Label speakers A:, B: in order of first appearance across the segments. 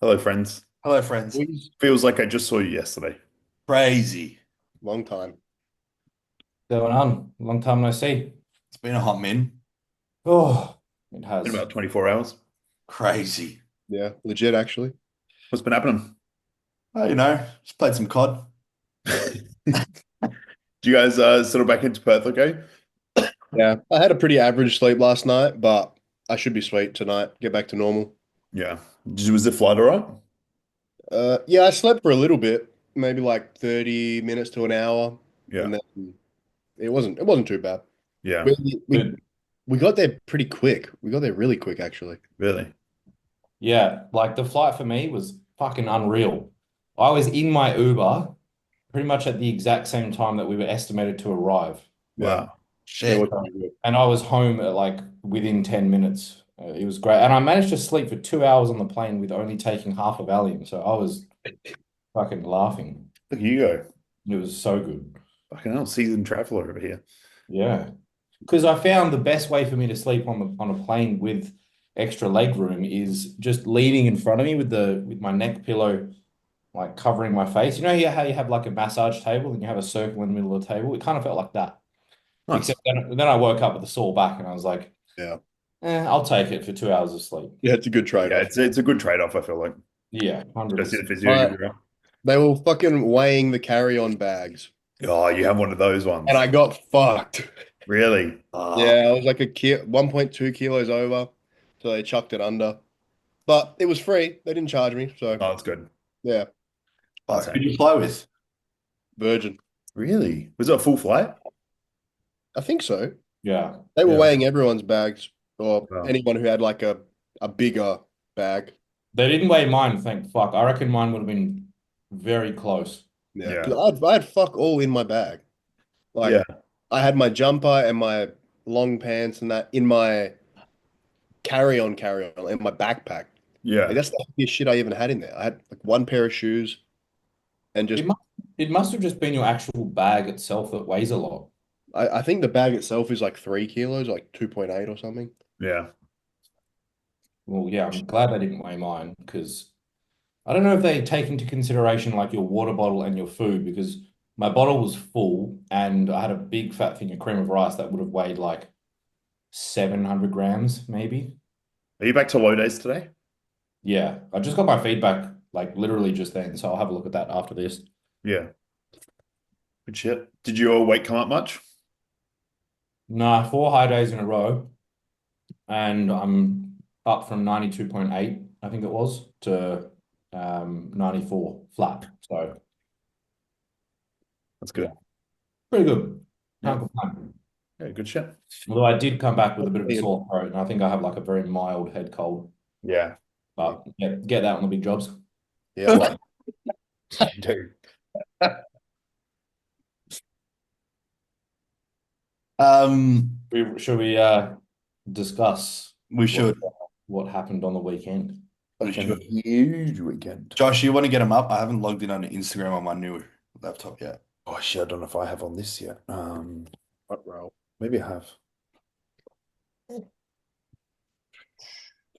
A: Hello, friends.
B: Hello, friends.
C: Please.
A: Feels like I just saw you yesterday.
B: Crazy.
C: Long time.
D: Going on. Long time no see.
B: It's been a hot min.
D: Oh, it
A: In
D: has.
A: about 24 hours.
B: Crazy.
C: Yeah, legit actually.
A: What's been happening?
B: Oh, just played some COD.
A: Do you guys settle back into Perth okay?
C: Yeah, I had a pretty average sleep last night, but I should be sweet tonight. Get back to normal.
A: Yeah. Was the flight all right?
C: Yeah, I slept for a little bit, maybe like 30 minutes to an hour,
A: Yeah.
C: and then it wasn't too bad.
A: Yeah.
C: We we
D: Good.
C: we got there pretty quick. We got there really quick actually.
A: Really?
D: Yeah, like the flight for me was fucking unreal. I was in my Uber pretty much at the exact same time that we were estimated to arrive.
C: Yeah,
A: Wow.
C: it was
B: Shit.
C: pretty good.
D: And I was home at like within 10 minutes. It was great. And I managed to sleep for 2 hours on the plane with only taking half a Valium. So I was fucking laughing.
A: Look at you go.
D: It was so good.
A: Fucking hell, seasoned traveler over here.
D: Yeah. Because I found the best way for me to sleep on a plane with extra leg room is just leaning in front of me with the with my neck pillow like covering my face. You know how you have like a massage table and you have a circle in the middle of the table? It kind of felt like that.
A: Nice.
D: Except then I woke up with a sore back and I was like,
C: Yeah,
D: I'll take it for 2 hours of sleep.
C: yeah, it's a good
A: Yeah,
C: trade-off.
A: it's a good trade-off, I feel like.
D: Yeah,
A: Especially
D: 100%.
A: the physio
C: But
A: you've got.
C: they were fucking weighing the carry-on bags,
A: Oh, you have one of those
C: and
A: ones.
C: I got fucked.
A: Really?
C: Yeah, I was like 1.2 kilos over, so they chucked it under. But it was free. They didn't charge me, so
A: Oh, that's good.
C: yeah,
A: That's
B: Who did you
A: handy.
B: fly with?
C: Virgin.
A: Really? Was it a full flight?
C: I think so.
D: Yeah.
C: They were
A: Yeah.
C: weighing everyone's bags or
A: Wow.
C: anyone who had like a bigger bag.
D: They didn't weigh mine, thank fuck. I reckon mine would have been very close.
C: Yeah,
A: Yeah.
C: because I had fuck all in my bag.
A: Yeah.
C: Like I had my jumper and my long pants and that in my carry on in my backpack. Like
A: Yeah.
C: that's the heaviest shit I even had in there. I had like one pair of shoes and just
D: It must it must have just been your actual bag itself that weighs a lot.
C: I think the bag itself is like 3 kilos, like 2.8 or something.
A: Yeah.
D: Well, yeah, I'm glad they didn't weigh mine because I don't know if they take into consideration like your water bottle and your food because my bottle was full and I had a big fat thing of cream of rice that would have weighed like 700 grams maybe.
A: Are you back to low days today?
D: Yeah, I just got my feedback like literally just then, so I'll have a look at that after this.
A: Yeah. Good shit. Did your weight come up much?
D: Nah, 4 high days in a row, and I'm up from 92.8, I think it was, to 94 flat. So
A: That's
D: yeah,
A: good.
D: pretty good.
A: Yeah.
D: Can't complain.
A: Yeah, good shit.
D: Although I did come back with a bit of a sore throat, and I think I have like a very mild head cold.
A: Yeah.
D: But yeah, get that on the big jobs.
C: Yeah.
A: Dude.
D: Should we discuss
B: We
D: what
B: should.
D: what happened on the weekend?
B: We
A: Fucking
B: should.
A: huge weekend.
B: Josh, you want to get them up? I haven't logged in on Instagram on my new laptop yet.
A: Oh shit, I don't know if I have on this yet.
C: Front row.
A: Maybe I have.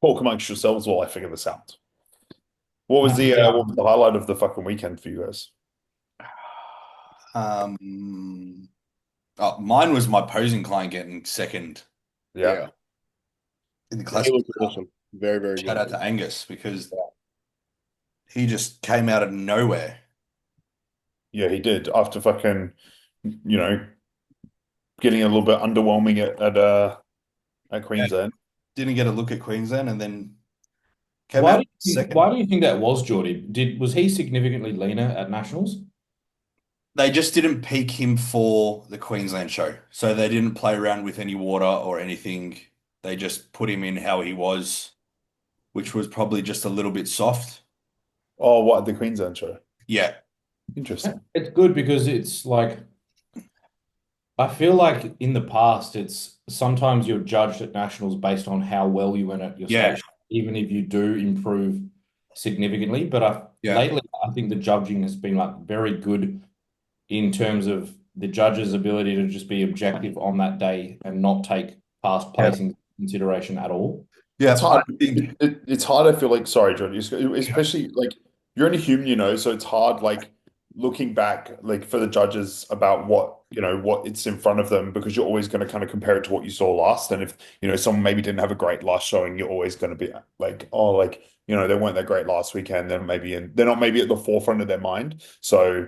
A: Talk amongst yourselves while I figure this out. What was the highlight of the fucking weekend for you guys?
B: Mine was my posing client getting second
A: Yeah.
B: in the
C: Yeah,
B: class.
C: it was awesome. Very, very
B: Shout out
C: good.
B: to Angus because he just came out of nowhere.
A: Yeah, he did. After fucking, you know, getting a little bit underwhelming at
B: Yeah.
A: Queensland.
B: Didn't get a look at Queensland and then came out
D: Why
B: second.
D: do you think that was, Jordy? Was he significantly leaner at nationals?
B: They just didn't peak him for the Queensland show. So they didn't play around with any water or anything. They just put him in how he was, which was probably just a little bit soft.
A: Oh, what, the Queensland show?
B: Yeah.
A: Interesting.
D: It's good because it's like I feel like in the past it's sometimes you're judged at nationals based on how well you went at your
B: Yeah.
D: station, even if you do improve significantly. But
B: Yeah.
D: lately I think the judging has been like very good in terms of the judge's ability to just be objective on that day and not take past
A: Yeah.
D: placing into consideration at all.
A: It's
B: Yeah, I
A: hard.
B: think
A: It's hard. I feel like, sorry, Jordy, especially like you're only human, so it's hard, like looking back, like for the judges about what it's in front of them, because you're always going to kind of compare it to what you saw last. And if, someone maybe didn't have a great last showing, you're always going to be like, oh, like, they weren't that great last weekend. They're not maybe at the forefront of their mind. So,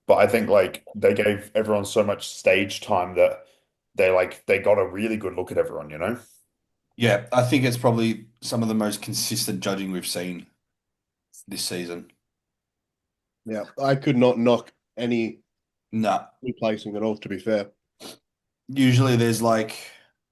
A: but I think like they gave everyone so much stage time that they got a really good look at everyone.
B: yeah, I think it's probably some of the most consistent judging we've seen this season.
C: Yeah, I could not knock
B: No,
C: any placing at all, to be fair.
B: usually there's like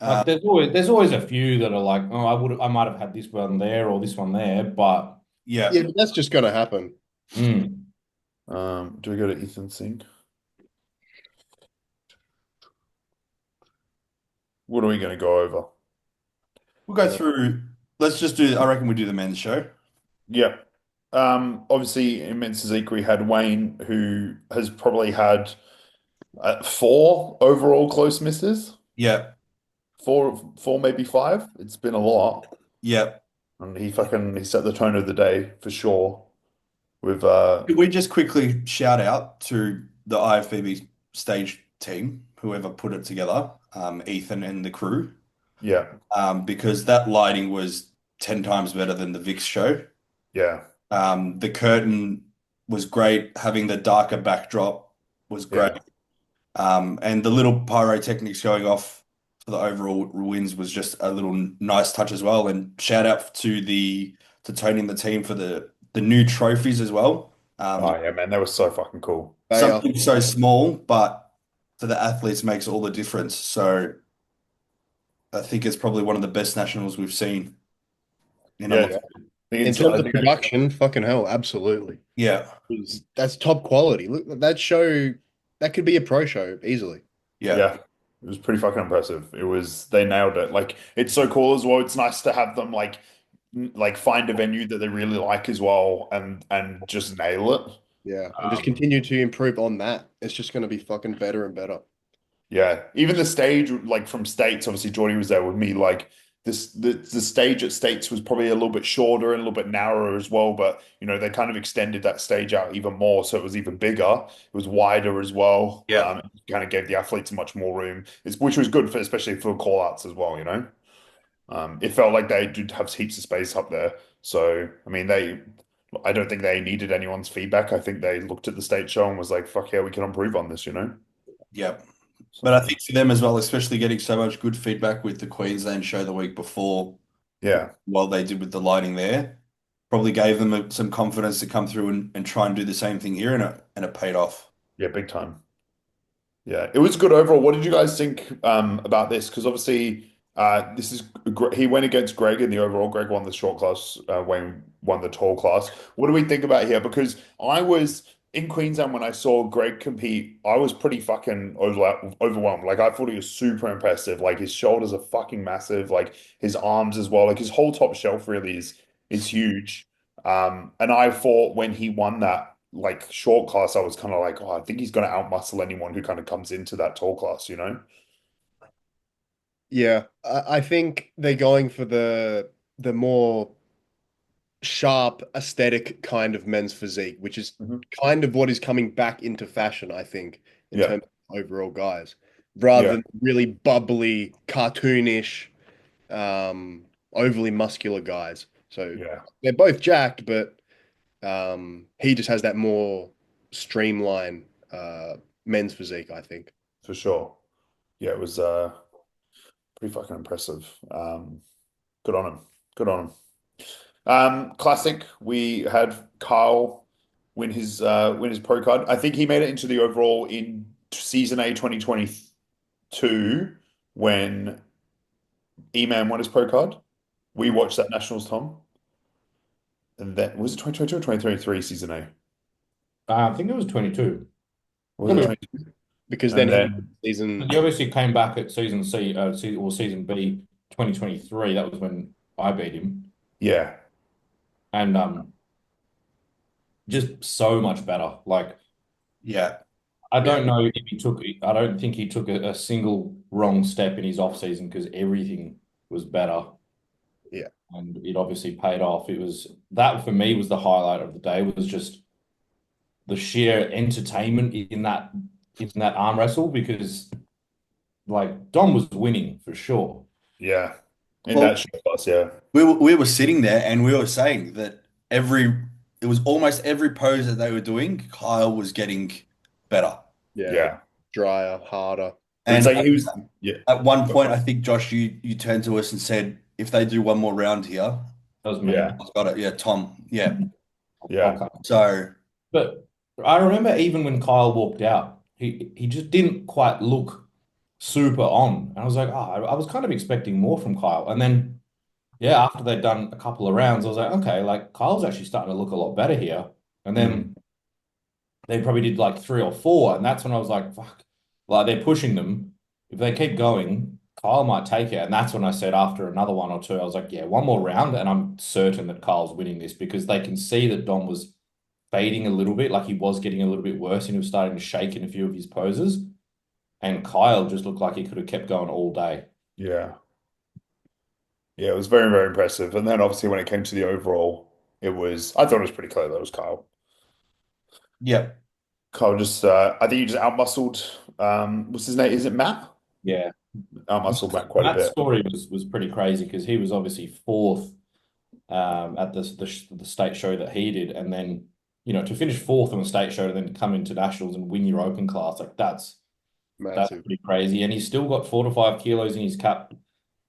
D: Like there's always a few that are like, oh, I might have had this one there or this one there, but
B: yeah.
C: Yeah, but that's just going to happen.
D: mm,
A: Do we go to Ethan Sink? What are we going to go over?
B: We'll go through. Let's just do. I reckon we do the men's show.
A: Yeah. Obviously, in men's physique, we had Wayne, who has probably had four overall close misses,
B: Yeah,
A: four, maybe five. It's been a lot,
B: yeah.
A: and he set the tone of the day for sure. With
B: Could we just quickly shout out to the IFBB stage team, whoever put it together, Ethan and the crew,
A: yeah,
B: because that lighting was 10 times better than the VIX show.
A: yeah,
B: The curtain was great. Having the darker backdrop was great.
A: yeah,
B: And the little pyrotechnics going off for the overall wins was just a little nice touch as well. And shout out to Tony and the team for the new trophies as well.
A: oh yeah, man, that was so fucking cool.
C: They are.
B: Something so small, but for the athletes makes all the difference. So I think it's probably one of the best nationals we've seen in a
A: Yeah,
B: long.
A: I
C: In
A: it's,
C: terms
A: I
C: of
A: think
C: production, fucking hell, absolutely.
B: Yeah,
C: That's top quality. Look, that show, that could be a pro show easily.
B: yeah,
A: yeah, it was pretty fucking impressive. They nailed it. Like, it's so cool as well. It's nice to have them like find a venue that they really like as well, and just nail it.
C: Yeah, and just
A: Um,
C: continue to improve on that. It's just going to be fucking better and better.
A: yeah, even the stage, like from States, obviously Jordy was there with me. Like the stage at States was probably a little bit shorter and a little bit narrower as well, but they kind of extended that stage out even more, so it was even bigger. It was wider as well.
B: yeah,
A: It kind of gave the athletes much more room, which was good for especially for call outs as well. It felt like they did have heaps of space up there. So, I mean, I don't think they needed anyone's feedback. I think they looked at the state show and was like, fuck yeah, we can improve on this.
B: yeah. But I
A: So,
B: think for them as well, especially getting so much good feedback with the Queensland show the week before,
A: yeah,
B: what they did with the lighting there, probably gave them some confidence to come through and try and do the same thing here, and it paid off.
A: yeah, big time. Yeah, it was good overall. What did you guys think about this? Because obviously, this is he went against Greg in the overall. Greg won the short class. Wayne won the tall class. What do we think about here? Because I was in Queensland when I saw Greg compete. I was pretty fucking overwhelmed. Like, I thought he was super impressive. Like, his shoulders are fucking massive. Like, his arms as well. Like, his whole top shelf really is huge. And I thought when he won that like short class, I was kind of like, oh, I think he's going to outmuscle anyone who kind of comes into that tall class.
C: Yeah, I think they're going for the more sharp aesthetic kind of men's physique, which is
A: Mhm.
C: kind of what is coming back into fashion, I think, in
A: Yeah,
C: terms of overall guys, rather
A: yeah,
C: than really bubbly, cartoonish, overly muscular guys. So
A: yeah,
C: they're both jacked, but he just has that more streamlined men's physique, I think.
A: for sure. Yeah, it was pretty fucking impressive. Good on him. Good on him. Classic. We had Kyle win his pro card. I think he made it into the overall in season A 2022 when E-Man won his pro card. We watched that Nationals, Tom. And that was it 2022 or 2023 season A?
D: I think it was 22.
A: Was it
D: Yeah.
A: 22?
C: Because then
A: And
C: he
A: then
C: season
D: He obviously came back at season C, or season B 2023. That was when I beat him.
A: yeah,
D: And just so much better. Like,
B: Yeah,
D: I
A: yeah,
D: don't know if I don't think he took a single wrong step in his off season because everything was better.
C: Yeah.
D: and it obviously paid off. It was that for me was the highlight of the day, was just the sheer entertainment in that arm wrestle, because like Dom was winning for sure.
A: Yeah. In
B: Well,
A: that short class, yeah.
B: we were sitting there and we were saying that it was almost every pose that they were doing, Kyle was getting better.
C: Yeah,
A: Yeah.
C: drier, harder.
A: But it's
B: And
A: like he was, yeah.
B: at one point, I think Josh, you turned to us and said, if they do one more round here,
D: That was me.
A: Yeah.
B: I've got it. Yeah, Tom. Yeah.
A: Yeah.
D: Okay.
B: So
D: But I remember even when Kyle walked out, he just didn't quite look super on. And I was like, oh, I was kind of expecting more from Kyle. And then, yeah, after they'd done a couple of rounds, I was like, okay, like Kyle's actually starting to look a lot better here. And
A: Mm.
D: then they probably did like three or four. And that's when I was like, fuck, like they're pushing them. If they keep going, Kyle might take it. And that's when I said after another one or two, I was like, yeah, one more round. And I'm certain that Kyle's winning this, because they can see that Dom was fading a little bit, like he was getting a little bit worse and he was starting to shake in a few of his poses. And Kyle just looked like he could have kept going all day.
A: Yeah. Yeah, it was very, very impressive. And then obviously when it came to the overall, I thought it was pretty clear that it was Kyle.
B: yeah.
A: Kyle just, I think he just outmuscled, what's his name? Is it Matt?
D: Yeah.
A: Outmuscled Matt quite a
D: That
A: bit.
D: story was pretty crazy, because he was obviously fourth at the state show that he did. And then, to finish fourth on the state show and then come into nationals and win your open class, like that's
C: Massive.
D: pretty crazy. And he's still got 4 to 5 kilos in his cap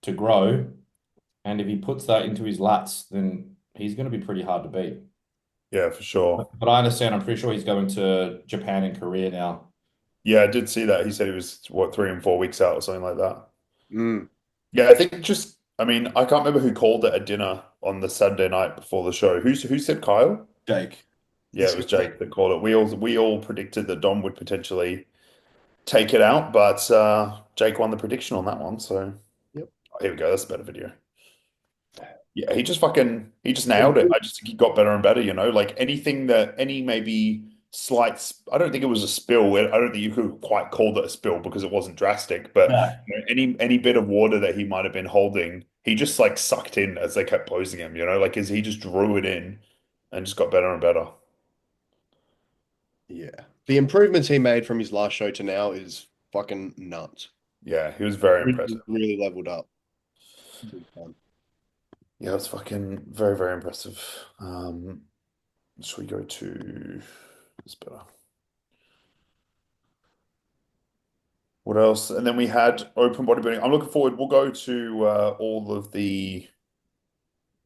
D: to grow. And if he puts that into his lats, then he's going to be pretty hard to beat.
A: Yeah, for sure.
D: But I understand, I'm pretty sure he's going to Japan and Korea now.
A: Yeah, I did see that. He said he was, what, 3 and 4 weeks out or something like that.
C: Mm.
A: Yeah, I think I mean, I can't remember who called it at dinner on the Saturday night before the show. Who said Kyle?
B: Jake.
A: Yeah, it was Jake that called it. We all predicted that Dom would potentially take it out, but Jake won the prediction on that one. So
C: Yep.
A: here we go. That's a better video. Yeah, he just nailed it. I just think he got better and better, like any maybe I don't think it was a spill. I don't think you could quite call it a spill because it wasn't drastic, but
B: No.
A: any bit of water that he might have been holding, he just like sucked in as they kept posing him, like as he just drew it in and just got better and better.
C: Yeah. The improvements he made from his last show to now is fucking nuts.
A: Yeah, he was very
C: Really,
A: impressive.
C: really leveled up. Big time.
A: Yeah, it's fucking very, very impressive. Should we go to this better? What else? And then we had open bodybuilding. I'm looking forward. We'll go to all of the.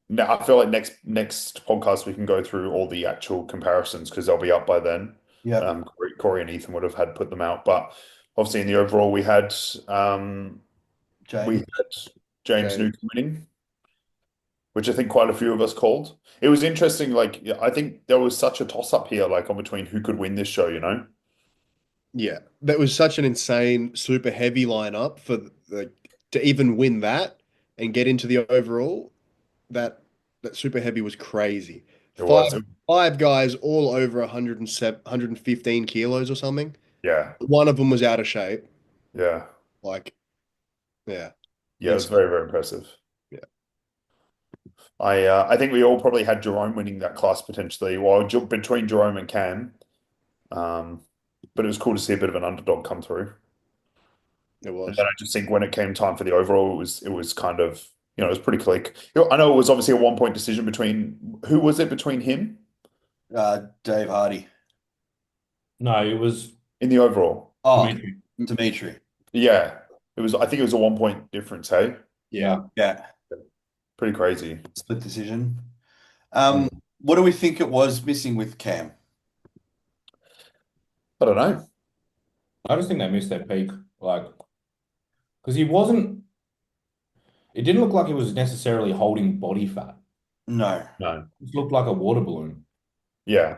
A: Now, I feel like next podcast we can go through all the actual comparisons because they'll be up by then.
B: Yeah.
A: Corey and Ethan would have had put them out, but obviously in the overall we had
B: James.
A: James
C: James.
A: Newcomb winning, which I think quite a few of us called. It was interesting. Like I think there was such a toss up here, like on between who could win this show.
C: Yeah. That was such an insane, super heavy lineup for to even win that and get into the overall. That super heavy was crazy.
A: It
C: Five
A: was.
C: five guys all over 107, 115 kilos or something.
A: Yeah,
C: One of them was out of shape.
A: yeah,
C: Like, yeah.
A: yeah. It was very, very impressive.
C: Yeah.
A: I think we all probably had Jerome winning that class potentially. Well, between Jerome and Cam, but it was cool to see a bit of an underdog come through.
C: It
A: And
C: was.
A: then I just think when it came time for the overall, it was kind of it was pretty click. I know it was obviously a 1 point decision between who was it between him
B: Dave Hardy.
D: No, it was
A: in the overall.
B: Oh,
D: Dimitri.
B: Dimitri.
A: Yeah, it was. I think it was a 1 point difference. Hey,
C: Yeah.
B: Yeah.
A: pretty crazy.
B: Split decision.
A: Mm.
B: What do we think it was missing with Cam?
A: I don't know.
D: I just think they missed their peak. Like, because it didn't look like he was necessarily holding body fat.
B: No.
A: No.
D: It looked like a water balloon.
A: Yeah.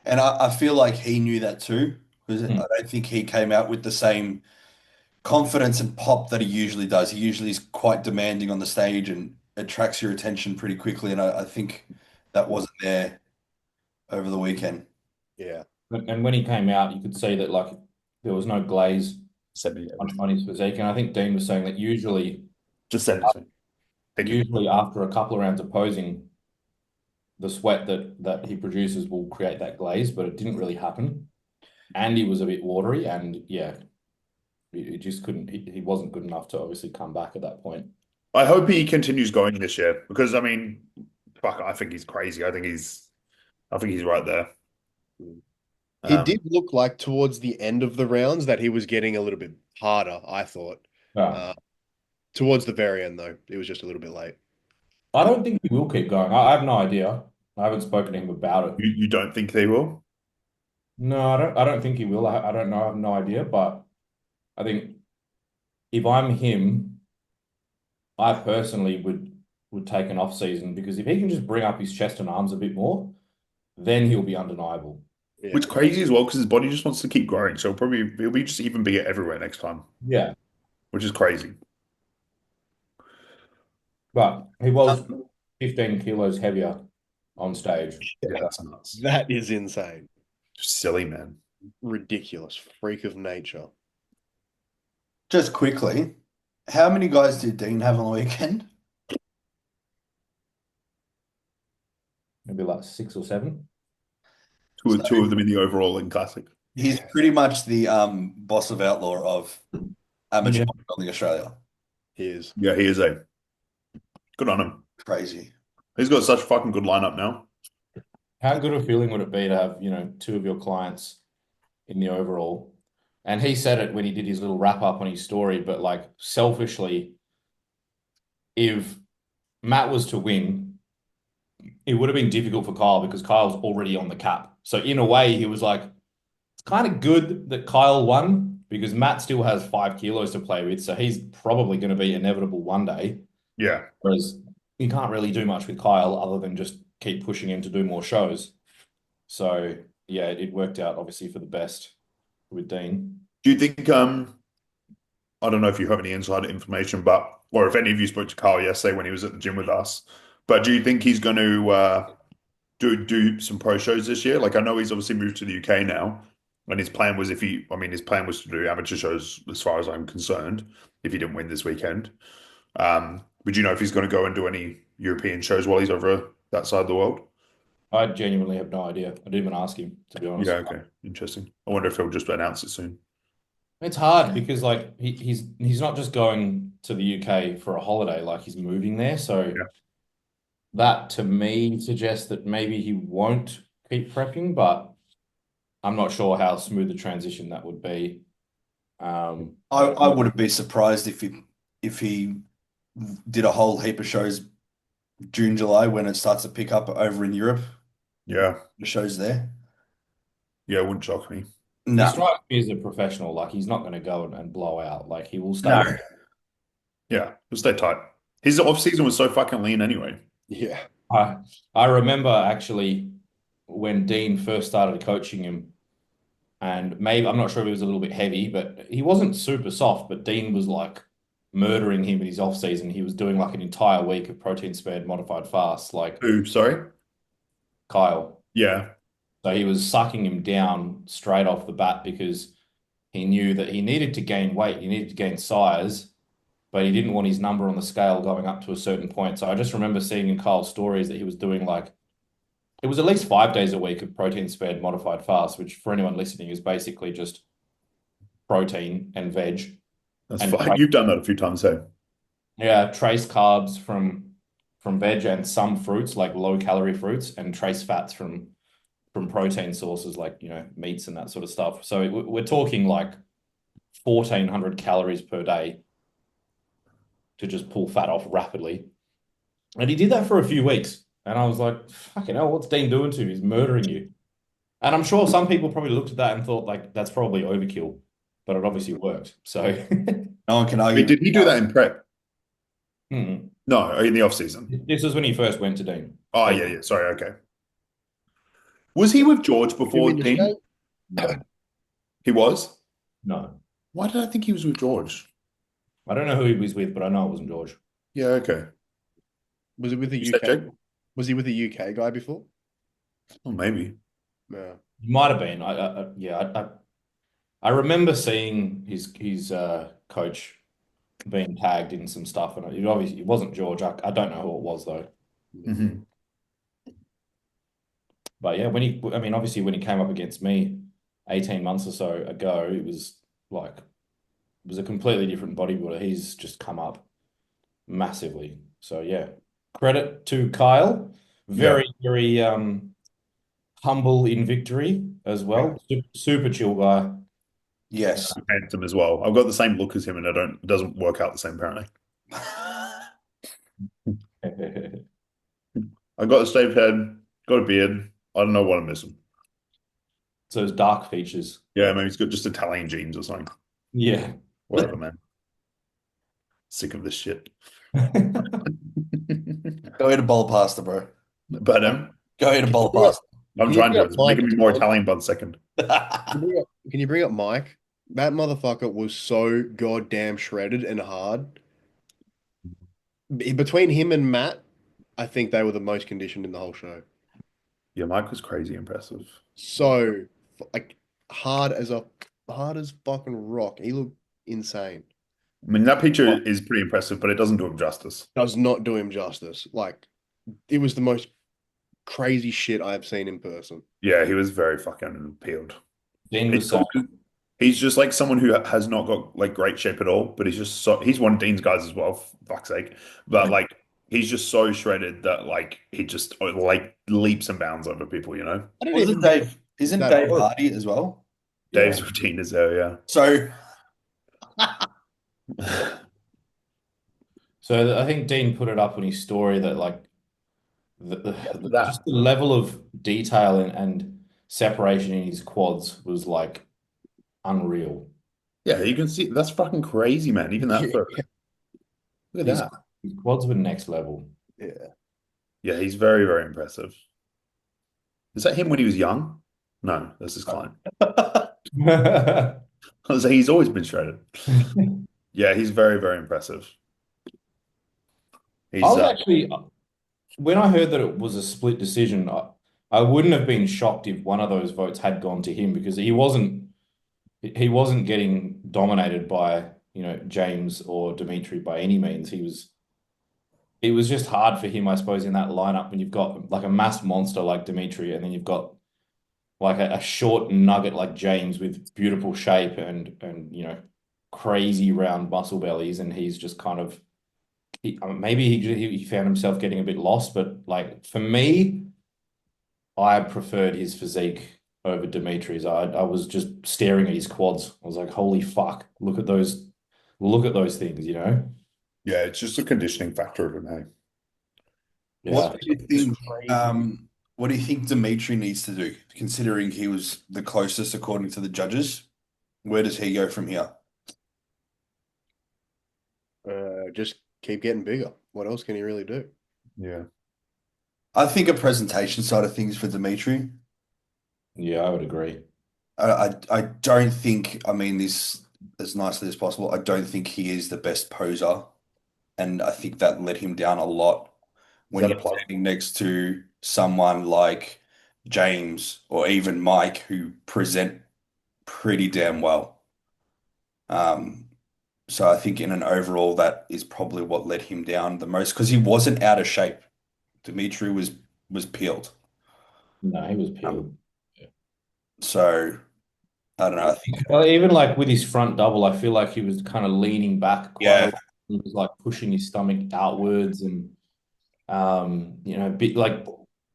B: And I feel like he knew that too, because
D: Hmm.
B: I don't think he came out with the same confidence and pop that he usually does. He usually is quite demanding on the stage and attracts your attention pretty quickly. And I think that wasn't there over the weekend.
C: Yeah.
D: And when he came out, you could see that like there was no glaze
A: Send me
D: on his physique. And I think Dean was saying that usually
A: Just send it to me.
D: usually after a couple of rounds of posing, the sweat that he produces will create that glaze, but it didn't really happen. Andy was a bit watery, and yeah, he just couldn't. He wasn't good enough to obviously come back at that point.
A: I hope he continues going this year because I mean, fuck, I think he's crazy. I think he's right there.
C: He
A: Um,
C: did look like towards the end of the rounds that he was getting a little bit harder, I thought.
D: Yeah.
C: Uh, Towards the very end, though, it was just a little bit late.
D: I don't think he will keep going. I have no idea. I haven't spoken to him about it.
A: you don't think they will?
D: No, I don't. I don't think he will. I don't know. I have no idea. But I think if I'm him, I personally would take an off season because if he can just bring up his chest and arms a bit more, then he'll be undeniable.
C: Yeah.
A: Which crazy as well because his body just wants to keep growing. So he'll be just even bigger everywhere next time,
D: Yeah,
A: which is crazy.
D: but he was 15 kilos heavier on stage.
A: Yeah,
C: Yeah.
A: that's nuts.
C: That is insane.
A: Just silly, man.
C: Ridiculous. Freak of nature.
B: Just quickly, how many guys did Dean have on the weekend?
D: Maybe like 6 or 7.
B: So
A: Two of them in the overall in classic.
B: he's pretty much the boss of outlaw of amateur
D: Yeah.
B: bodybuilding Australia.
C: He is.
A: Yeah, he is a good on him.
B: Crazy.
A: He's got such a fucking good lineup now.
D: How good a feeling would it be to have, two of your clients in the overall? And he said it when he did his little wrap up on his story, but like selfishly, if Matt was to win, it would have been difficult for Kyle because Kyle's already on the cap. So in a way, he was like, it's kind of good that Kyle won because Matt still has 5 kilos to play with. So he's probably going to be inevitable one day.
A: Yeah.
D: Whereas you can't really do much with Kyle other than just keep pushing him to do more shows. So yeah, it worked out obviously for the best with Dean.
A: Do you think I don't know if you have any insider information, but or if any of you spoke to Carl yesterday when he was at the gym with us, but do you think he's going to do some pro shows this year? Like I know he's obviously moved to the UK now, and his plan was his plan was to do amateur shows as far as I'm concerned, if he didn't win this weekend. Would you know if he's going to go and do any European shows while he's over that side of the world?
D: I genuinely have no idea. I didn't even ask him, to be honest.
A: Yeah, okay. Interesting. I wonder if he'll just announce it soon.
D: It's hard because like he's not just going to the UK for a holiday, like he's moving there. So
A: Yeah.
D: that to me suggests that maybe he won't keep prepping, but I'm not sure how smooth the transition that would be.
B: I wouldn't be surprised if he did a whole heap of shows June, July when it starts to pick up over in Europe.
A: Yeah.
B: The shows there.
A: Yeah, it wouldn't shock me.
D: He
B: No,
D: strikes me as a professional. Like he's not going to go and blow out. Like he will stay.
B: no.
A: Yeah, he'll stay tight. His off season was so fucking lean anyway.
C: Yeah.
D: I remember actually when Dean first started coaching him, and maybe I'm not sure if he was a little bit heavy, but he wasn't super soft. But Dean was like murdering him in his off season. He was doing like an entire week of protein spared modified fast, like
A: Who, sorry?
D: Kyle.
A: Yeah.
D: So he was sucking him down straight off the bat because he knew that he needed to gain weight, he needed to gain size, but he didn't want his number on the scale going up to a certain point. So I just remember seeing in Kyle's stories that he was doing like it was at least 5 days a week of protein spared modified fast, which for anyone listening is basically just protein and veg.
A: That's
D: And
A: fine. You've done that a few times, hey?
D: yeah, trace carbs from veg and some fruits like low calorie fruits and trace fats from protein sources like meats and that sort of stuff. So we're talking like 1,400 calories per day to just pull fat off rapidly. And he did that for a few weeks. And I was like, fucking hell, what's Dean doing to you? He's murdering you. And I'm sure some people probably looked at that and thought like that's probably overkill, but it obviously worked. So
B: No one can argue.
A: Wait, did he do that in prep?
D: mm.
A: No, in the off season.
D: This was when he first went to Dean.
A: Oh, yeah. Sorry, okay. Was he with George before
C: in the
A: Dean?
C: shape?
D: No,
A: He was?
D: no.
A: Why did I think he was with George?
D: I don't know who he was with, but I know it wasn't George.
A: Yeah, okay.
C: Was it with the
A: You said
C: UK?
A: Jake?
C: Was he with the UK guy before?
A: Oh, maybe.
C: No.
D: He might have been. I remember seeing his coach being tagged in some stuff, and it wasn't George. I don't know who it was though.
A: Mhm.
D: But yeah, I mean, obviously when he came up against me 18 months or so ago, it was like it was a completely different bodybuilder. He's just come up massively. So yeah, credit to Kyle.
A: Yeah.
D: Very humble in victory as
A: Yeah.
D: well. Super chill guy.
B: Yes.
A: Handsome as well. I've got the same look as him, and it doesn't work out the same apparently. I got a shaved head, got a beard. I don't know what I'm missing.
D: So his dark features.
A: Yeah, maybe he's got just Italian genes or something.
D: Yeah.
A: Whatever, man. Sick of this shit.
B: Go eat a bowl of pasta, bro.
A: But
B: Go eat a bowl of
C: Bring up,
B: pasta.
A: I'm
C: can you
A: trying
C: bring
A: to.
C: up
A: It's
C: Mike
A: making me
C: as
A: more
C: well?
A: Italian by the second.
C: Can you bring up Mike? That motherfucker was so goddamn shredded and hard. Between him and Matt, I think they were the most conditioned in the whole show.
A: Yeah, Mike was crazy impressive.
C: So like hard as a hard as fucking rock. He looked insane.
A: I mean, that picture is pretty impressive, but it doesn't do him justice.
C: Does not do him justice. Like it was the most crazy shit I've seen in person.
A: Yeah, he was very fucking peeled.
D: Dean
A: It's
D: was
A: cool
D: saying,
A: 'cause he's just like someone who has not got like great shape at all, but he's one of Dean's guys as well, for fuck's sake. But like he's just so shredded that like he just like leaps and bounds over people, you know?
C: I don't
B: Wasn't
C: even
B: Dave? Isn't
C: that
B: Dave
C: hard.
B: Hardy as well?
A: Dave's
D: yeah.
A: routine is there,
B: So
A: yeah.
D: So I think Dean put it up on his story that like just
A: That.
D: the level of detail and separation in his quads was like unreal.
A: Yeah, you can see that's fucking crazy, man. Even that photo. Look at
D: His,
A: that.
D: his quads were next level.
C: Yeah.
A: Yeah, he's very, very impressive. Is that him when he was young? No, that's his client.
D: I
A: I was like, he's always been shredded. Yeah, he's very, very impressive. He's
D: was actually when I heard that it was a split decision, I wouldn't have been shocked if one of those votes had gone to him because he wasn't getting dominated by, James or Dimitri by any means. It was just hard for him, I suppose, in that lineup when you've got like a mass monster like Dimitri and then you've got like a short nugget like James with beautiful shape and crazy round muscle bellies, and he's just kind of maybe he found himself getting a bit lost, but like for me, I preferred his physique over Dimitri's. I was just staring at his quads. I was like, holy fuck, look at those things,
A: yeah, it's just a conditioning factor of him, hey.
D: Yeah.
B: what do you think? What do you think Dimitri needs to do, considering he was the closest according to the judges? Where does he go from here?
C: Just keep getting bigger. What else can he really do?
A: Yeah.
B: I think a presentation side of things for Dimitri.
D: Yeah, I would agree.
B: I don't think, I mean this as nicely as possible, I don't think he is the best poser. And I think that let him down a lot when
A: that a
B: you're
A: plug?
B: standing next to someone like James or even Mike who present pretty damn well. So I think in an overall, that is probably what let him down the most because he wasn't out of shape. Dimitri was peeled.
D: No, he was
B: Um,
D: peeled.
B: so I don't know. I think
D: Well, even like with his front double, I feel like he was kind of leaning back quite a
B: yeah,
D: lot. He was like pushing his stomach outwards and bit like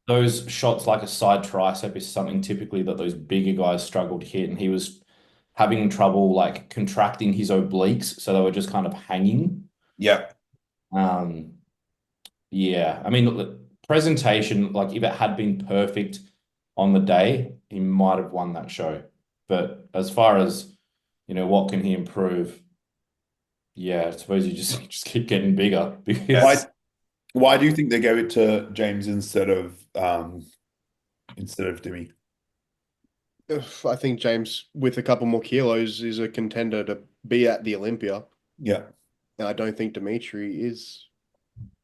D: those shots like a side tricep is something typically that those bigger guys struggle to hit, and he was having trouble like contracting his obliques, so they were just kind of hanging.
B: yeah.
D: Um, yeah, I mean, look, presentation, like if it had been perfect on the day, he might have won that show. But as far as, what can he improve? Yeah, I suppose you just just keep getting bigger
A: Why
D: because
A: why do you think they gave it to James instead of Demi?
C: I think James, with a couple more kilos, is a contender to be at the Olympia.
A: Yeah.
C: And I don't think Dimitri is.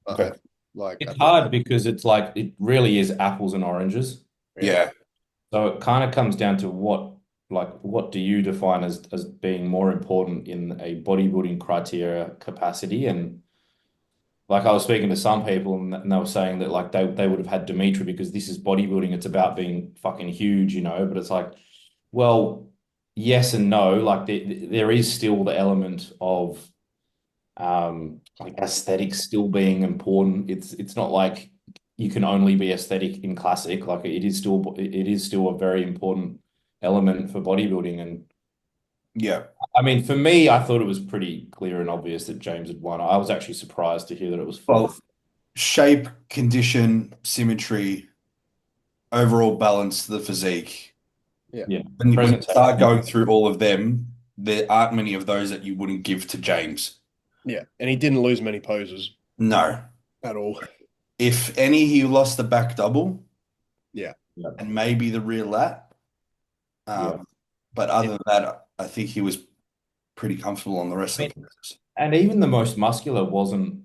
A: Okay.
D: it's hard because it's like it really is apples and oranges.
B: Yeah.
D: So it kind of comes down to like what do you define as being more important in a bodybuilding criteria capacity? And like I was speaking to some people and they were saying that like they would have had Dimitri because this is bodybuilding. It's about being fucking huge, you know. But it's like, well, yes and no. Like there is still the element of like aesthetics still being important. It's not like you can only be aesthetic in classic. Like it is still a very important element for bodybuilding. And
B: Yeah.
D: I mean, for me, I thought it was pretty clear and obvious that James had won. I was actually surprised to hear that it was fourth.
B: Well, shape, condition, symmetry, overall balance, the physique.
C: Yeah.
D: Yeah.
B: When you start
D: Presentation.
B: going through all of them, there aren't many of those that you wouldn't give to James.
C: Yeah. And he didn't lose many poses
B: No.
C: at all.
B: If any, he lost the back double
C: Yeah.
B: and maybe the rear lat.
D: Yeah.
B: But other than that, I think he was pretty comfortable on the rest of the poses.
D: And even the most muscular wasn't,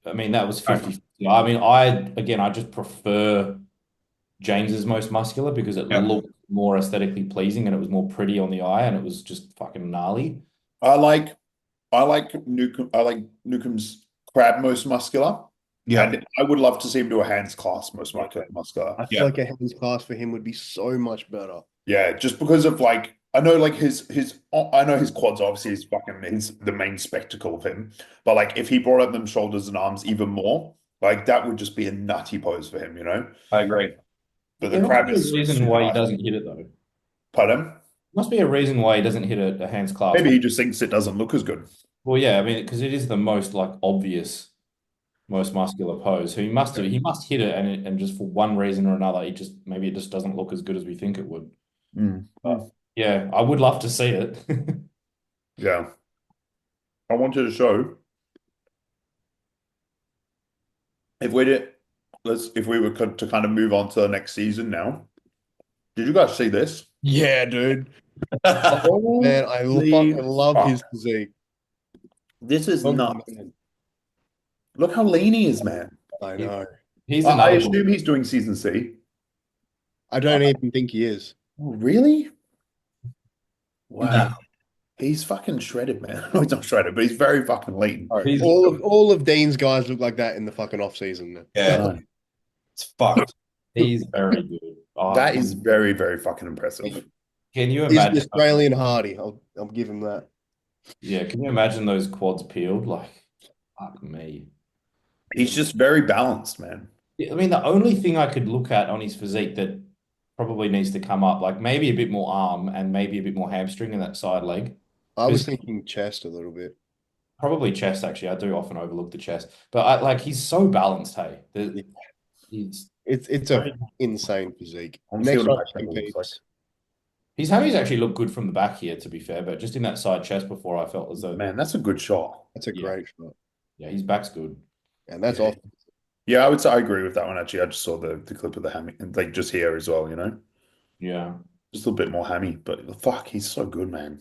D: I mean, that was 50. I mean, I just prefer James's most muscular because it
B: Yeah.
D: looked more aesthetically pleasing and it was more pretty on the eye and it was just fucking gnarly.
A: I like Newcomb. I like Newcomb's crab most muscular.
B: Yeah.
A: And I would love to see him do a hands class most muscular.
C: I feel like a hands class for him would be so much better.
A: Yeah, just because of like I know like his I know his quads obviously is fucking his the main spectacle of him. But like if he brought up them shoulders and arms even more, like that would just be a nutty pose for him, you know?
B: I agree.
A: But the
D: There
A: crab
D: must be a
A: is
D: reason
A: super
D: why he
A: nice.
D: doesn't hit it though.
A: Pardon?
D: Must be a reason why he doesn't hit a hands class.
A: Maybe he just thinks it doesn't look as good.
D: Well, yeah, I mean, because it is the most like obvious, most muscular pose. So he must hit it and just for one reason or another, maybe it just doesn't look as good as we think it would.
A: Mm.
D: But yeah, I would love to see it.
A: Yeah. I wanted to show if we did if we were to kind of move on to the next season now. Did you guys see this?
C: Yeah, dude. Man, I
A: Holy
C: fucking love
A: fuck.
C: his physique.
A: This is
C: Oh,
A: nuts.
C: man.
A: Look how lean he is, man.
C: I know.
D: He's
A: I
D: another
A: assume
D: one.
A: he's doing season C.
C: I don't even think he is.
A: Oh, really?
B: No.
A: Wow. He's fucking shredded, man. No, he's not shredded, but he's very fucking lean.
D: He's-
C: All of Dean's guys look like that in the fucking off season.
B: Yeah, it's fucked.
D: He's very good.
A: That is very, very fucking impressive.
D: Can you
C: He's the
D: imagine?
C: Australian Hardy. I'll give him that.
D: Yeah, can you imagine those quads peeled? Like, fuck me.
A: He's just very balanced, man.
D: I mean, the only thing I could look at on his physique that probably needs to come up, like maybe a bit more arm and maybe a bit more hamstring in that side leg.
C: I was thinking chest a little bit.
D: Probably chest, actually. I do often overlook the chest. But he's so balanced, hey. He's
C: It's a insane physique.
A: I want to see
C: Next
A: what
C: time
A: the back
C: he
A: double looks
C: competes.
D: His hammies actually look good from the back here, to be fair, but just in that side chest before I felt as though,
A: Man, that's a good shot.
C: That's a
D: Yeah.
C: great shot.
D: yeah, his back's good.
C: And that's
A: Yeah.
C: off.
A: Yeah, I would say I agree with that one actually. I just saw the clip of the hammy and like just here as well, you know?
D: Yeah.
A: Just a little bit more hammy, but fuck, he's so good, man.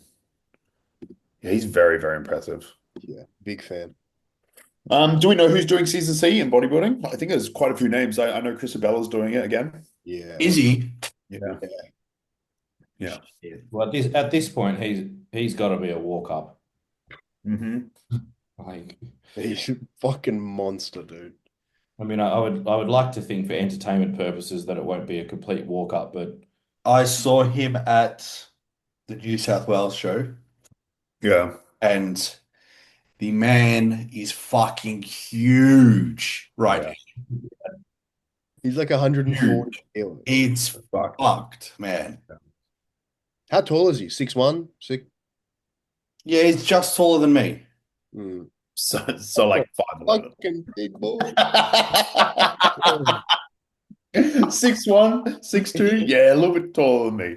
A: Yeah, he's very, very impressive.
C: Yeah, big fan.
A: Do we know who's doing season C in bodybuilding? I think there's quite a few names. I know Chrisabella's doing it again.
C: Yeah.
B: Is he?
A: Yeah. Yeah.
D: Well, at this point, he's got to be a walk up.
A: Mm-hmm.
D: Like,
C: He's a fucking monster, dude.
D: I mean, I would like to think for entertainment purposes that it won't be a complete walk up, but
B: I saw him at the New South Wales show,
A: Yeah.
B: and the man is fucking huge right
A: Yeah.
B: now.
C: He's like 140 kilos.
B: It's
A: Fuck.
B: fucked, man.
C: How tall is he? 6'1"? 6?
B: Yeah, he's just taller than me.
C: Mm.
A: So like 5'11".
C: Fucking big boy.
A: 6'1", 6'2", yeah, a little bit taller than me.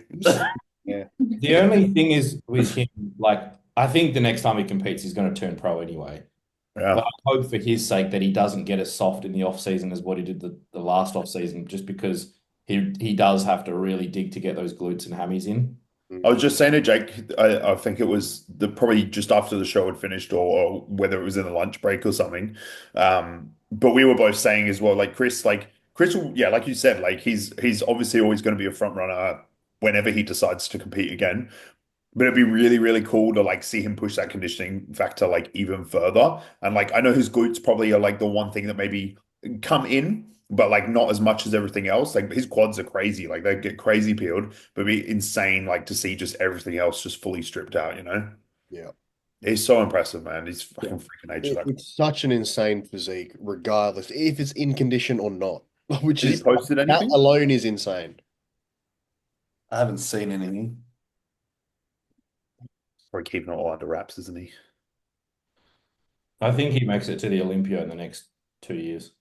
D: the only thing is with him, like, I think the next time he competes, he's going to turn pro anyway.
A: Yeah.
D: But I hope for his sake that he doesn't get as soft in the off season as what he did the last off season, just because he does have to really dig to get those glutes and hammies in.
A: I was just saying to Jake, I think it was probably just after the show had finished or whether it was in a lunch break or something. But we were both saying as well, like Chris, yeah, like you said, like he's obviously always going to be a front runner whenever he decides to compete again. But it'd be really, really cool to like see him push that conditioning factor like even further. And like I know his glutes probably are like the one thing that maybe come in, but like not as much as everything else. Like his quads are crazy, like they get crazy peeled, but it'd be insane like to see just everything else just fully stripped out, you know?
C: Yeah.
A: He's so impressive, man. He's
C: Yeah.
A: fucking freaking nature. That
C: It's such an insane physique, regardless if it's in condition or not, which
A: has he
C: is
A: posted
C: that
A: anything?
C: alone is insane.
B: I haven't seen anything.
A: Probably keeping it all under wraps, isn't he?
D: I think he makes it to the Olympia in the next 2 years.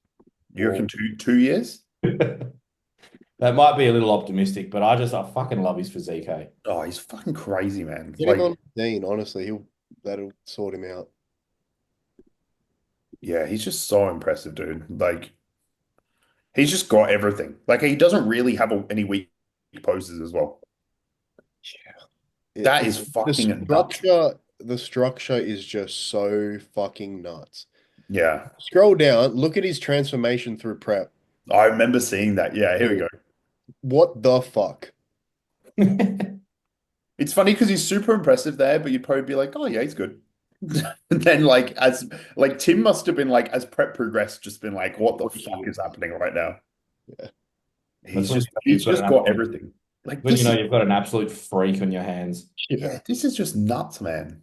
A: You reckon two years?
D: That might be a little optimistic, but I fucking love his physique, hey.
A: Oh, he's fucking crazy, man.
C: Get him
A: Like,
C: on Dean, honestly, that'll sort him out.
A: yeah, he's just so impressive, dude. Like, he's just got everything. Like, he doesn't really have any weak poses as well. That is fucking nuts.
C: The structure is just so fucking nuts.
A: Yeah,
C: Scroll down, look at his transformation through prep.
A: I remember seeing that. Yeah, here we go.
C: What the fuck?
A: It's funny because he's super impressive there, but you'd probably be like, oh yeah, he's good. And then like Tim must have been like as prep progressed, just been like, what the fuck is happening right now?
C: Yeah.
A: He's
D: That's
A: just
D: when
A: he's
D: you've got
A: just
D: an
A: got
D: absolute,
A: everything. Like
D: when
A: this
D: you know
A: is,
D: you've got an absolute freak on your hands.
A: yeah, this is just nuts, man.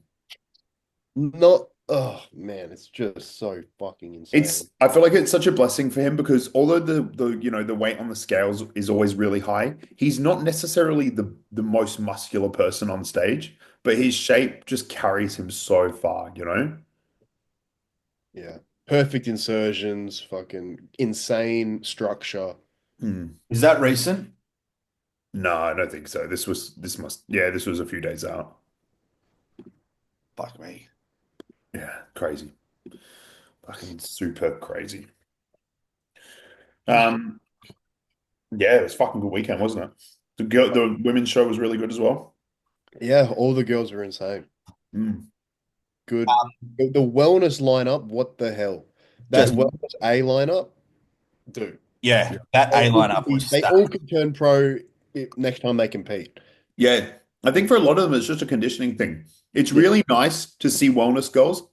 C: Not, oh man, it's just so fucking insane.
A: I feel like it's such a blessing for him because although the weight on the scales is always really high, he's not necessarily the most muscular person on stage, but his shape just carries him so far, you know?
C: Yeah. Perfect insertions, fucking insane structure.
A: Hmm.
B: Is that recent?
A: No, I don't think so. This was a few days out.
B: Fuck me.
A: Yeah, crazy. Fucking super crazy.
B: Oh,
A: Um, yeah, it was a fucking good weekend, wasn't it? The women's show was really good as well.
C: Yeah, all the girls were insane.
A: Mm.
C: Good. The wellness lineup, what the hell? That
B: just
C: wellness A lineup, dude.
B: yeah, that A lineup was
C: They all
B: stacked.
C: could turn pro next time they compete.
A: Yeah, I think for a lot of them, it's just a conditioning thing. It's
C: Yeah.
A: really nice to see wellness goals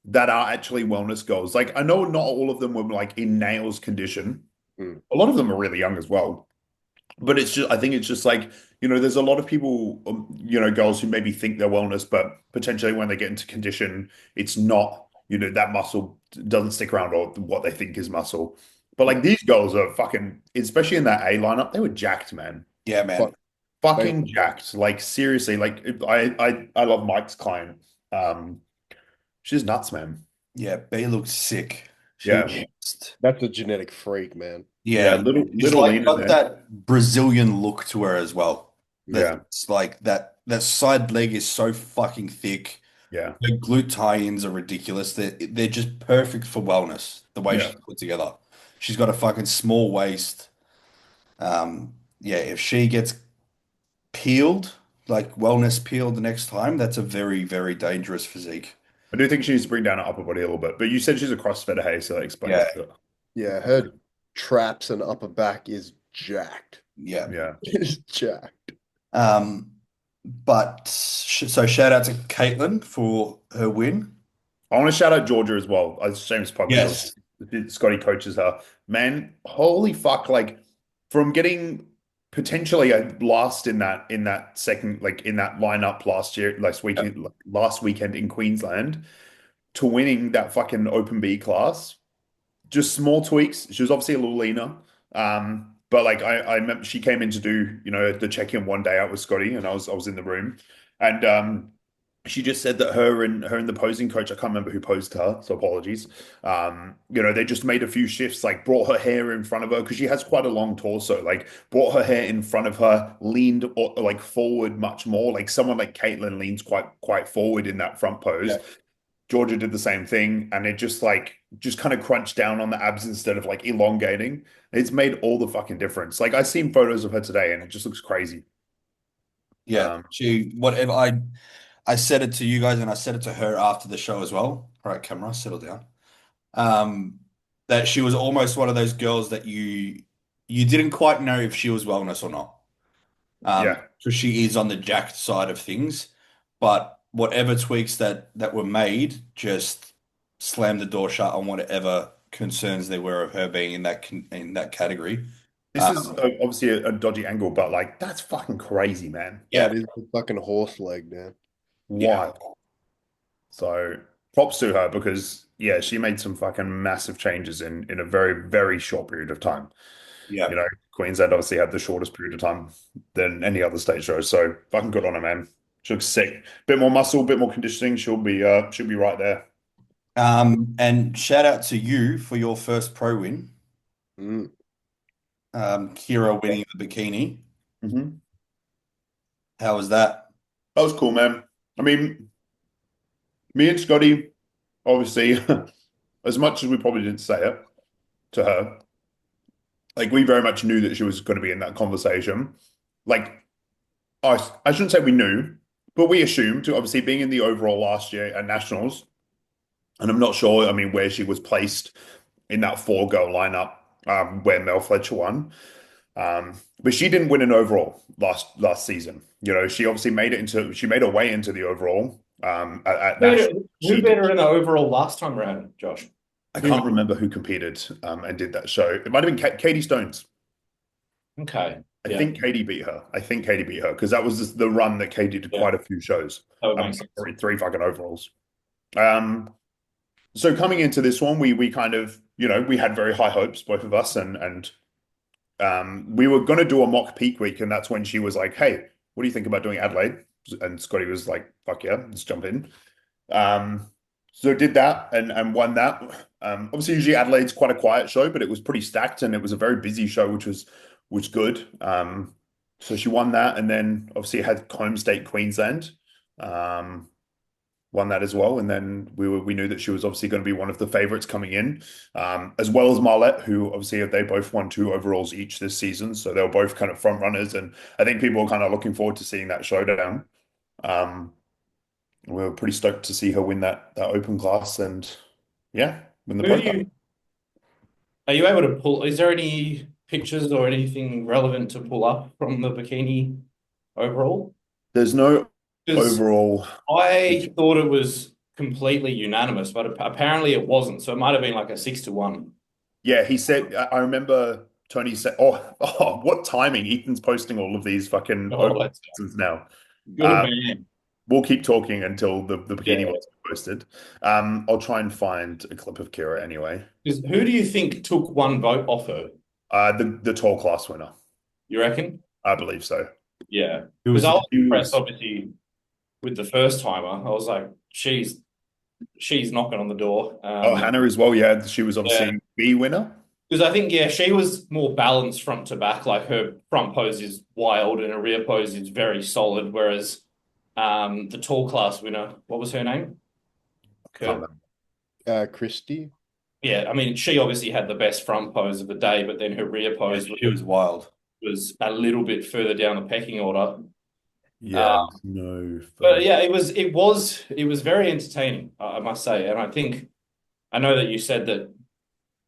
A: that are actually wellness goals. Like, I know not all of them were like in nails condition.
C: Mm.
A: A lot of them are really young as well. But I think it's just like, there's a lot of people, girls who maybe think they're wellness, but potentially when they get into condition, it's not, that muscle doesn't stick around or what they think is muscle. But like these girls are fucking, especially in that A lineup, they were jacked, man.
B: Yeah,
C: But
B: man.
C: they,
A: Fucking jacked. Like seriously, like I love Mike's client. She's nuts, man.
B: Yeah, B looked sick. She
A: Yeah.
B: was just,
C: that's a genetic freak, man.
A: Yeah,
B: yeah. She's
A: little
B: like
A: lean in
B: got
A: there.
B: that Brazilian look to her as well.
A: Yeah.
B: That's like that side leg is so fucking thick.
A: Yeah.
B: Her glute tie-ins are ridiculous. They're just perfect for wellness, the way
A: Yeah.
B: she's put together. She's got a fucking small waist. Yeah, if she gets peeled, like wellness peeled the next time, that's a very, very dangerous physique.
A: I do think she needs to bring down her upper body a little bit. But you said she's a CrossFitter, hey, so that explains
B: Yeah,
A: it.
C: Yeah, her traps and upper back is jacked.
B: yeah.
A: Yeah.
C: It's jacked.
B: But so shout out to Caitlin for her win.
A: I want to shout out Georgia as well. As James Pug was
B: Yes.
A: Scotty coaches her. Man, holy fuck! Like from getting potentially a last in that second like in that lineup last weekend in Queensland to winning that fucking Open B class. Just small tweaks. She was obviously a little leaner. But like I remember she came in to do, the check-in one day out with Scotty and I was in the room. And she just said that her and the posing coach, I can't remember who posed her, so apologies. They just made a few shifts, like brought her hair in front of her because she has quite a long torso, like brought her hair in front of her, leaned like forward much more. Like someone like Caitlin leans quite forward in that front pose.
C: Yeah.
A: Georgia did the same thing, and it just kind of crunched down on the abs instead of like elongating. It's made all the fucking difference. Like I've seen photos of her today, and it just looks crazy.
B: Yeah,
A: Um,
B: she whatever I said it to you guys and I said it to her after the show as well. All right, camera, settle down. That she was almost one of those girls that you didn't quite know if she was wellness or not.
A: Yeah.
B: So she is on the jacked side of things, but whatever tweaks that were made just slammed the door shut on whatever concerns there were of her being in in that category.
A: This is obviously a dodgy angle, but like that's fucking crazy, man.
B: Yeah,
C: That is a fucking horse leg, man.
B: yeah,
A: Why? So props to her because yeah, she made some fucking massive changes in a very, very short period of time.
B: yeah.
A: You know, Queensland obviously had the shortest period of time than any other state show. So fucking good on her, man. She looks sick. Bit more muscle, bit more conditioning. She'll be right there.
B: And shout out to you for your first pro win.
C: Mm.
B: Kira winning the bikini.
A: Hmm.
B: How was that?
A: That was cool, man. I mean, me and Scotty, obviously, as much as we probably didn't say it to her, like we very much knew that she was going to be in that conversation. Like, I shouldn't say we knew, but we assumed, obviously, being in the overall last year at Nationals, and I'm not sure, I mean, where she was placed in that four-girl lineup where Mel Fletcher won. But she didn't win an overall last season. You know, she made her way into the overall at National.
D: Who
A: She
D: beat
A: did.
D: her in the overall last time around, Josh?
A: I
D: Who?
A: can't remember who competed and did that show. It might have been Katie Stones.
D: Okay.
A: I
D: Yeah,
A: think Katie beat her. I think Katie beat her because that was the run that Katie did
D: yeah,
A: quite a few shows.
D: that would make sense.
A: Three fucking overalls. Um, so coming into this one, we kind of, you know, we had very high hopes, both of us, and we were going to do a mock peak week, and that's when she was like, "Hey, what do you think about doing Adelaide?" And Scotty was like, "Fuck yeah, let's jump in." So did that and won that. Obviously, usually Adelaide's quite a quiet show, but it was pretty stacked, and it was a very busy show, which good. So she won that, and then obviously had home state Queensland. Um, Won that as well. And then we knew that she was obviously going to be one of the favorites coming in, as well as Marlette, who obviously they both won two overalls each this season. So they were both kind of front runners. And I think people were kind of looking forward to seeing that showdown. Um, we were pretty stoked to see her win that open class and yeah, win the
D: Who
A: pro
D: do
A: card.
D: you Are you able to pull? Is there any pictures or anything relevant to pull up from the bikini overall?
A: There's no
D: Because
A: overall.
D: I thought it was completely unanimous, but apparently it wasn't. So it might have been like a 6-1.
A: Yeah, he said, I remember Tony said, oh, what timing. Ethan's posting all of these fucking
D: Oh,
A: open
D: that's
A: lessons now.
D: good
A: Um,
D: man.
A: We'll keep talking until the bikini
D: Yeah.
A: one's posted. I'll try and find a clip of Kira anyway.
D: Because who do you think took one vote off her?
A: The tall class winner,
D: You reckon?
A: I believe so.
D: Yeah.
B: It
D: Because
B: was
D: I was
A: He
D: impressed,
A: was,
D: obviously, with the first timer. I was like, she's knocking on the door.
A: oh, Hannah as well. Yeah, she was
D: Yeah.
A: obviously B winner.
D: Because I think, yeah, she was more balanced front to back. Like her front pose is wild and her rear pose is very solid. Whereas the tall class winner, what was her name?
A: Can't
D: Kurt.
A: remember.
C: Christy.
D: Yeah, I mean, she obviously had the best front pose of the day, but then her rear
B: Yeah,
D: pose
B: she was wild.
D: was a little bit further down the pecking order.
A: Yeah, no
D: But
A: further.
D: yeah, it was very entertaining, I must say. And I know that you said that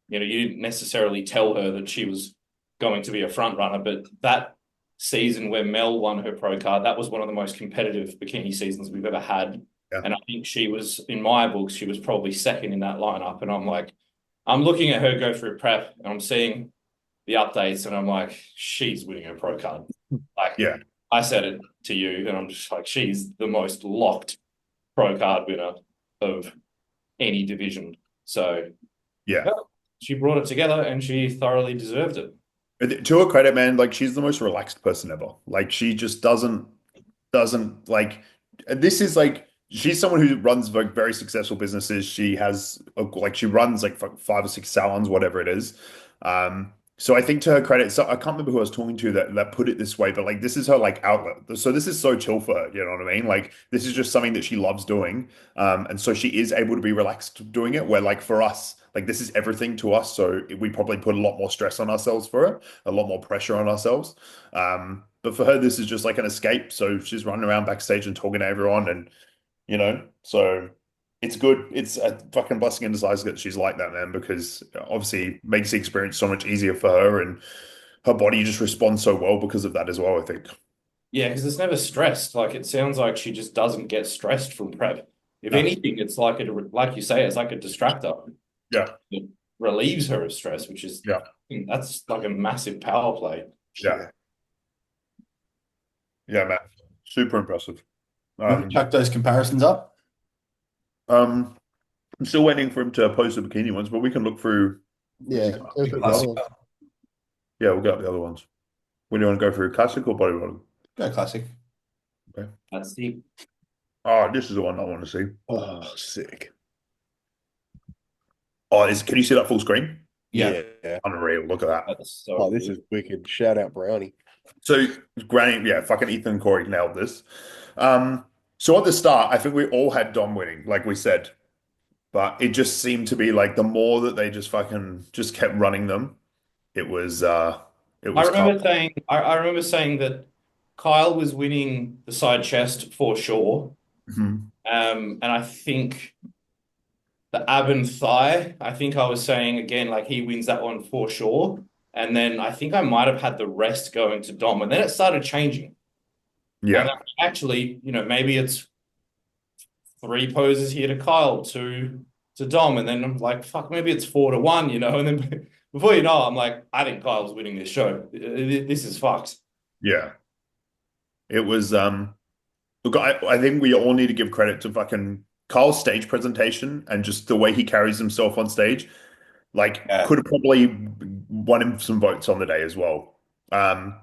D: you didn't necessarily tell her that she was going to be a front runner, but that season where Mel won her pro card, that was one of the most competitive bikini seasons we've ever had.
A: Yeah.
D: And I think she was, in my books, she was probably second in that lineup. And I'm looking at her go through prep and I'm seeing the updates and I'm like, she's winning her pro card. Like,
A: Yeah,
D: I said it to you and I'm just like, she's the most locked pro card winner of any division. So
A: yeah.
D: she brought it together and she thoroughly deserved it.
A: To her credit, man, like she's the most relaxed person ever. Like she just doesn't like this is like she's someone who runs like very successful businesses. She has like she runs like five or six salons, whatever it is. So I think to her credit, so I can't remember who I was talking to that put it this way, but like this is her like outlet. So this is so chill for her, you know what I mean? Like this is just something that she loves doing. And so she is able to be relaxed doing it. Where like for us, like this is everything to us. So we probably put a lot more stress on ourselves for it, a lot more pressure on ourselves. But for her, this is just like an escape. So she's running around backstage and talking to everyone, and so it's good. It's a fucking blessing in disguise that she's like that, man, because obviously it makes the experience so much easier for her, and her body just responds so well because of that as well, I think.
D: Yeah, because it's never stressed. Like it sounds like she just doesn't get stressed from prep. If
A: No.
D: anything, it's like like you say, it's like a distractor.
A: Yeah.
D: It relieves her of stress, which is
A: Yeah.
D: that's like a massive power play.
A: Yeah. Yeah, man. Super impressive.
B: You want to chuck those comparisons up?
A: Um, I'm still waiting for him to post the bikini ones, but we can look through.
C: Yeah, go
B: Big
C: through the other
B: classic.
C: one.
A: Yeah, we'll get the other ones. When do you want to go through classic or bodybuilding?
B: Go classic.
A: Okay.
D: That's the
A: Oh, this is the one I want to see.
C: Oh, sick.
A: Oh, can you see that full screen?
B: Yeah.
C: Yeah.
A: Unreal. Look at that.
D: that's so
C: Oh, this
D: good.
C: is wicked. Shout out Brownie.
A: So, Granny, yeah, fucking Ethan Corey nailed this. So at the start, I think we all had Dom winning, like we said, but it just seemed to be like the more that they just fucking just kept running them, it was it
D: I
A: was calm.
D: remember saying I remember saying that Kyle was winning the side chest for sure.
A: Mhm.
D: And I think the ab and thigh, I think I was saying again, like he wins that one for sure. And then I think I might have had the rest going to Dom, and then it started changing. And
A: Yeah,
D: then actually, maybe it's three poses here to Kyle, two to Dom, and then I'm like, fuck, maybe it's 4-1, and then before you know, I'm like, I think Kyle's winning this show. This is fucked.
A: yeah. It was look, I think we all need to give credit to fucking Carl's stage presentation and just the way he carries himself on stage. Like,
B: Yeah.
A: could have probably won him some votes on the day as well. Um,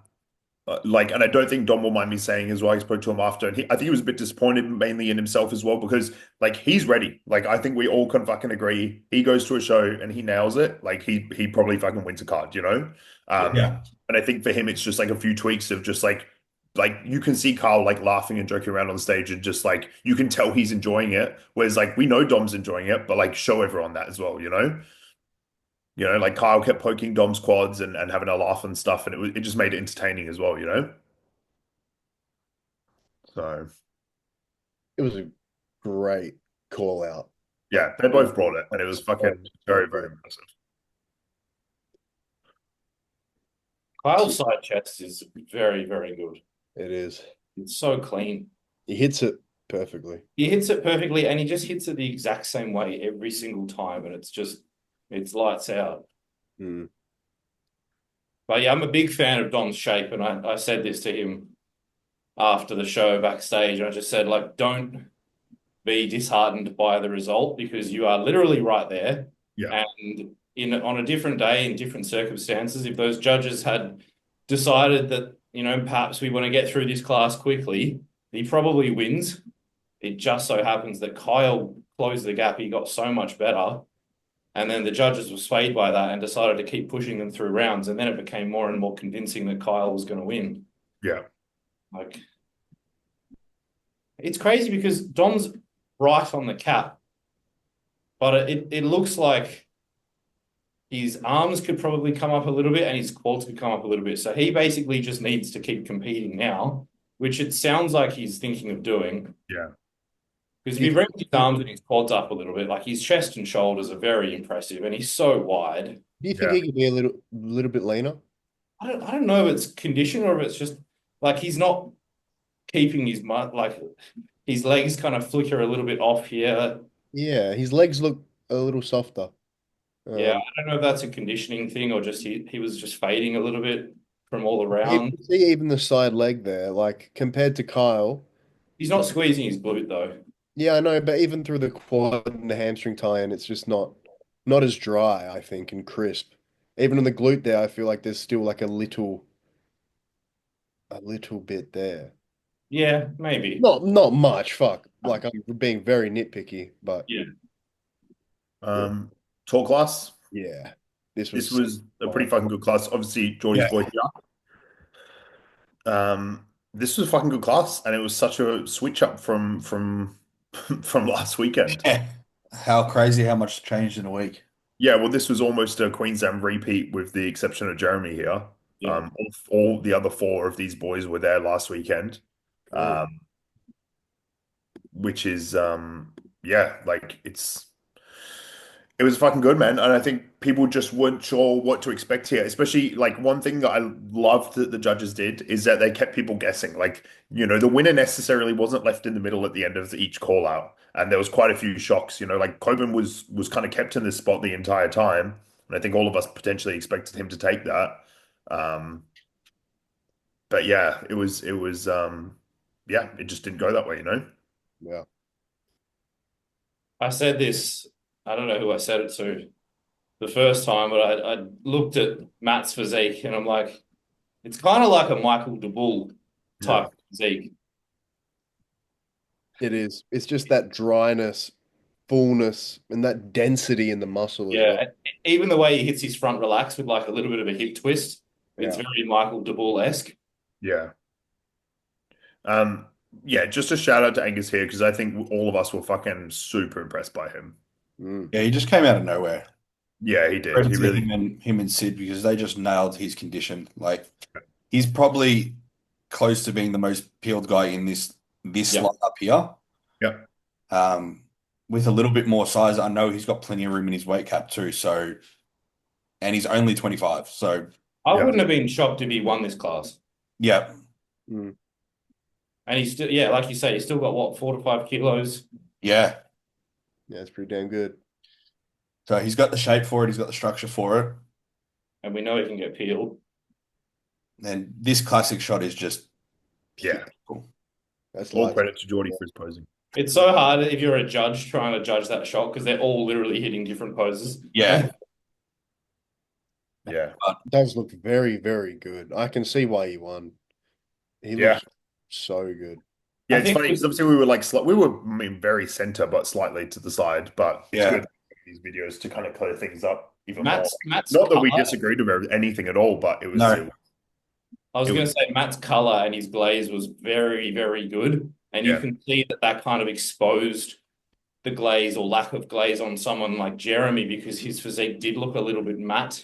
A: like, and I don't think Dom will mind me saying as well. I spoke to him after, and I think he was a bit disappointed mainly in himself as well because, like, he's ready. Like, I think we all can fucking agree. He goes to a show and he nails it. Like, he probably fucking wins a card.
B: Yeah.
A: And I think for him, it's just like a few tweaks of just like you can see Carl like laughing and joking around on stage, and just like you can tell he's enjoying it. Whereas like we know Dom's enjoying it, but like show everyone that as well. Like Kyle kept poking Dom's quads and having a laugh and stuff, and it just made it entertaining as well. So
C: It was a great call out.
A: yeah, they both brought it, and it was
C: So,
A: fucking
C: so
A: very, very
C: good.
A: impressive.
D: Kyle's side chest is very, very good.
C: It is.
D: It's so clean.
C: He hits it perfectly.
D: He hits it perfectly, and he just hits it the exact same way every single time, and it's lights out.
C: Mm.
D: But yeah, I'm a big fan of Dom's shape, and I said this to him after the show backstage. I just said, like, don't be disheartened by the result because you are literally right there.
A: Yeah,
D: And on a different day in different circumstances, if those judges had decided that, perhaps we want to get through this class quickly, he probably wins. It just so happens that Kyle closed the gap. He got so much better. And then the judges were swayed by that and decided to keep pushing them through rounds. And then it became more and more convincing that Kyle was going to win.
A: yeah,
D: Like, it's crazy because Dom's right on the cap, but it looks like his arms could probably come up a little bit and his quads could come up a little bit. So he basically just needs to keep competing now, which it sounds like he's thinking of doing.
A: yeah,
D: Because if he brings his arms and his quads up a little bit, like his chest and shoulders are very impressive, and he's so wide.
C: Do you think
A: yeah,
C: he could be a little bit leaner?
D: I don't know if it's condition or if it's just like he's not keeping like his legs kind of flicker a little bit off here.
C: Yeah, his legs look a little softer.
D: Yeah, I don't know if that's a conditioning thing or just he was just fading a little bit from all
C: You
D: around.
C: can see even the side leg there, like compared to Kyle.
D: He's not squeezing his glute though.
C: Yeah, I know, but even through the quad and the hamstring tie-in, it's just not as dry, I think, and crisp. Even on the glute there, I feel like there's still like a little bit there.
D: Yeah, maybe.
C: Not much, fuck. Like I'm being very nitpicky, but
D: Yeah.
A: Tall class.
C: yeah, this
A: This
C: was
A: was a pretty fucking good class. Obviously, Jordy's
C: yeah.
A: boy here. This was a fucking good class, and it was such a switch up from from last weekend.
B: Yeah. How crazy how much changed in a week.
A: Yeah, well, this was almost a Queensland repeat with the exception of Jeremy here.
D: Yeah.
A: All the other four of these boys were there last weekend,
C: Cool.
A: which is yeah, like It was fucking good, man. And I think people just weren't sure what to expect here. Especially like one thing that I loved that the judges did is that they kept people guessing. Like, the winner necessarily wasn't left in the middle at the end of each call out. And there was quite a few shocks, like Coburn was kind of kept in this spot the entire time. And I think all of us potentially expected him to take that. Um, but yeah, it just didn't go that way.
C: Yeah.
D: I said this, I don't know who I said it to the first time, but I looked at Matt's physique and I'm like, it's kind of like a Michael DeBull type physique.
C: It is. It's just that dryness, fullness, and that density in the muscle as well.
D: Yeah, even the way he hits his front relax with like a little bit of a hip twist, it's
C: Yeah.
D: very Michael DeBull-esque.
A: Yeah. Yeah, just a shout out to Angus here because I think all of us were fucking super impressed by him.
C: Mm.
B: Yeah, he just came out of nowhere.
A: Yeah, he did.
B: Credit
A: He
B: to
A: really.
B: him and Sid because they just nailed his condition. Like he's probably close to being the most peeled guy in this
D: Yep.
B: lineup here.
A: Yeah.
B: With a little bit more size, I know he's got plenty of room in his weight cap too. So, and he's only 25. So,
D: I
A: Yeah.
D: wouldn't have been shocked if he won this class.
B: yeah,
C: Mm.
D: And he's still, yeah, like you say, he's still got what, 4 to 5 kilos.
B: yeah.
C: Yeah, it's pretty damn good.
B: So he's got the shape for it. He's got the structure for it.
D: And we know he can get peeled.
B: And this classic shot is just
A: Yeah.
B: cool.
C: That's
A: All
C: like
A: credit to Jordy for his posing.
D: It's so hard if you're a judge trying to judge that shot because they're all literally hitting different poses.
B: Yeah.
A: Yeah.
C: it does look very, very good. I can see why he won. He
A: Yeah.
C: looks so good.
A: Yeah,
D: I
A: it's
D: think
A: funny because obviously we were like very center, but slightly to the side. But it's
B: Yeah.
A: good these videos to kind of clear things up even
D: Matt's
A: more.
D: Matt's
A: Not that we
D: color,
A: disagreed with anything at all, but it was.
B: No.
D: I was
A: it
D: going
A: was-
D: to say Matt's color and his glaze was very, very good. And you
A: Yeah.
D: can see that kind of exposed the glaze or lack of glaze on someone like Jeremy because his physique did look a little bit matte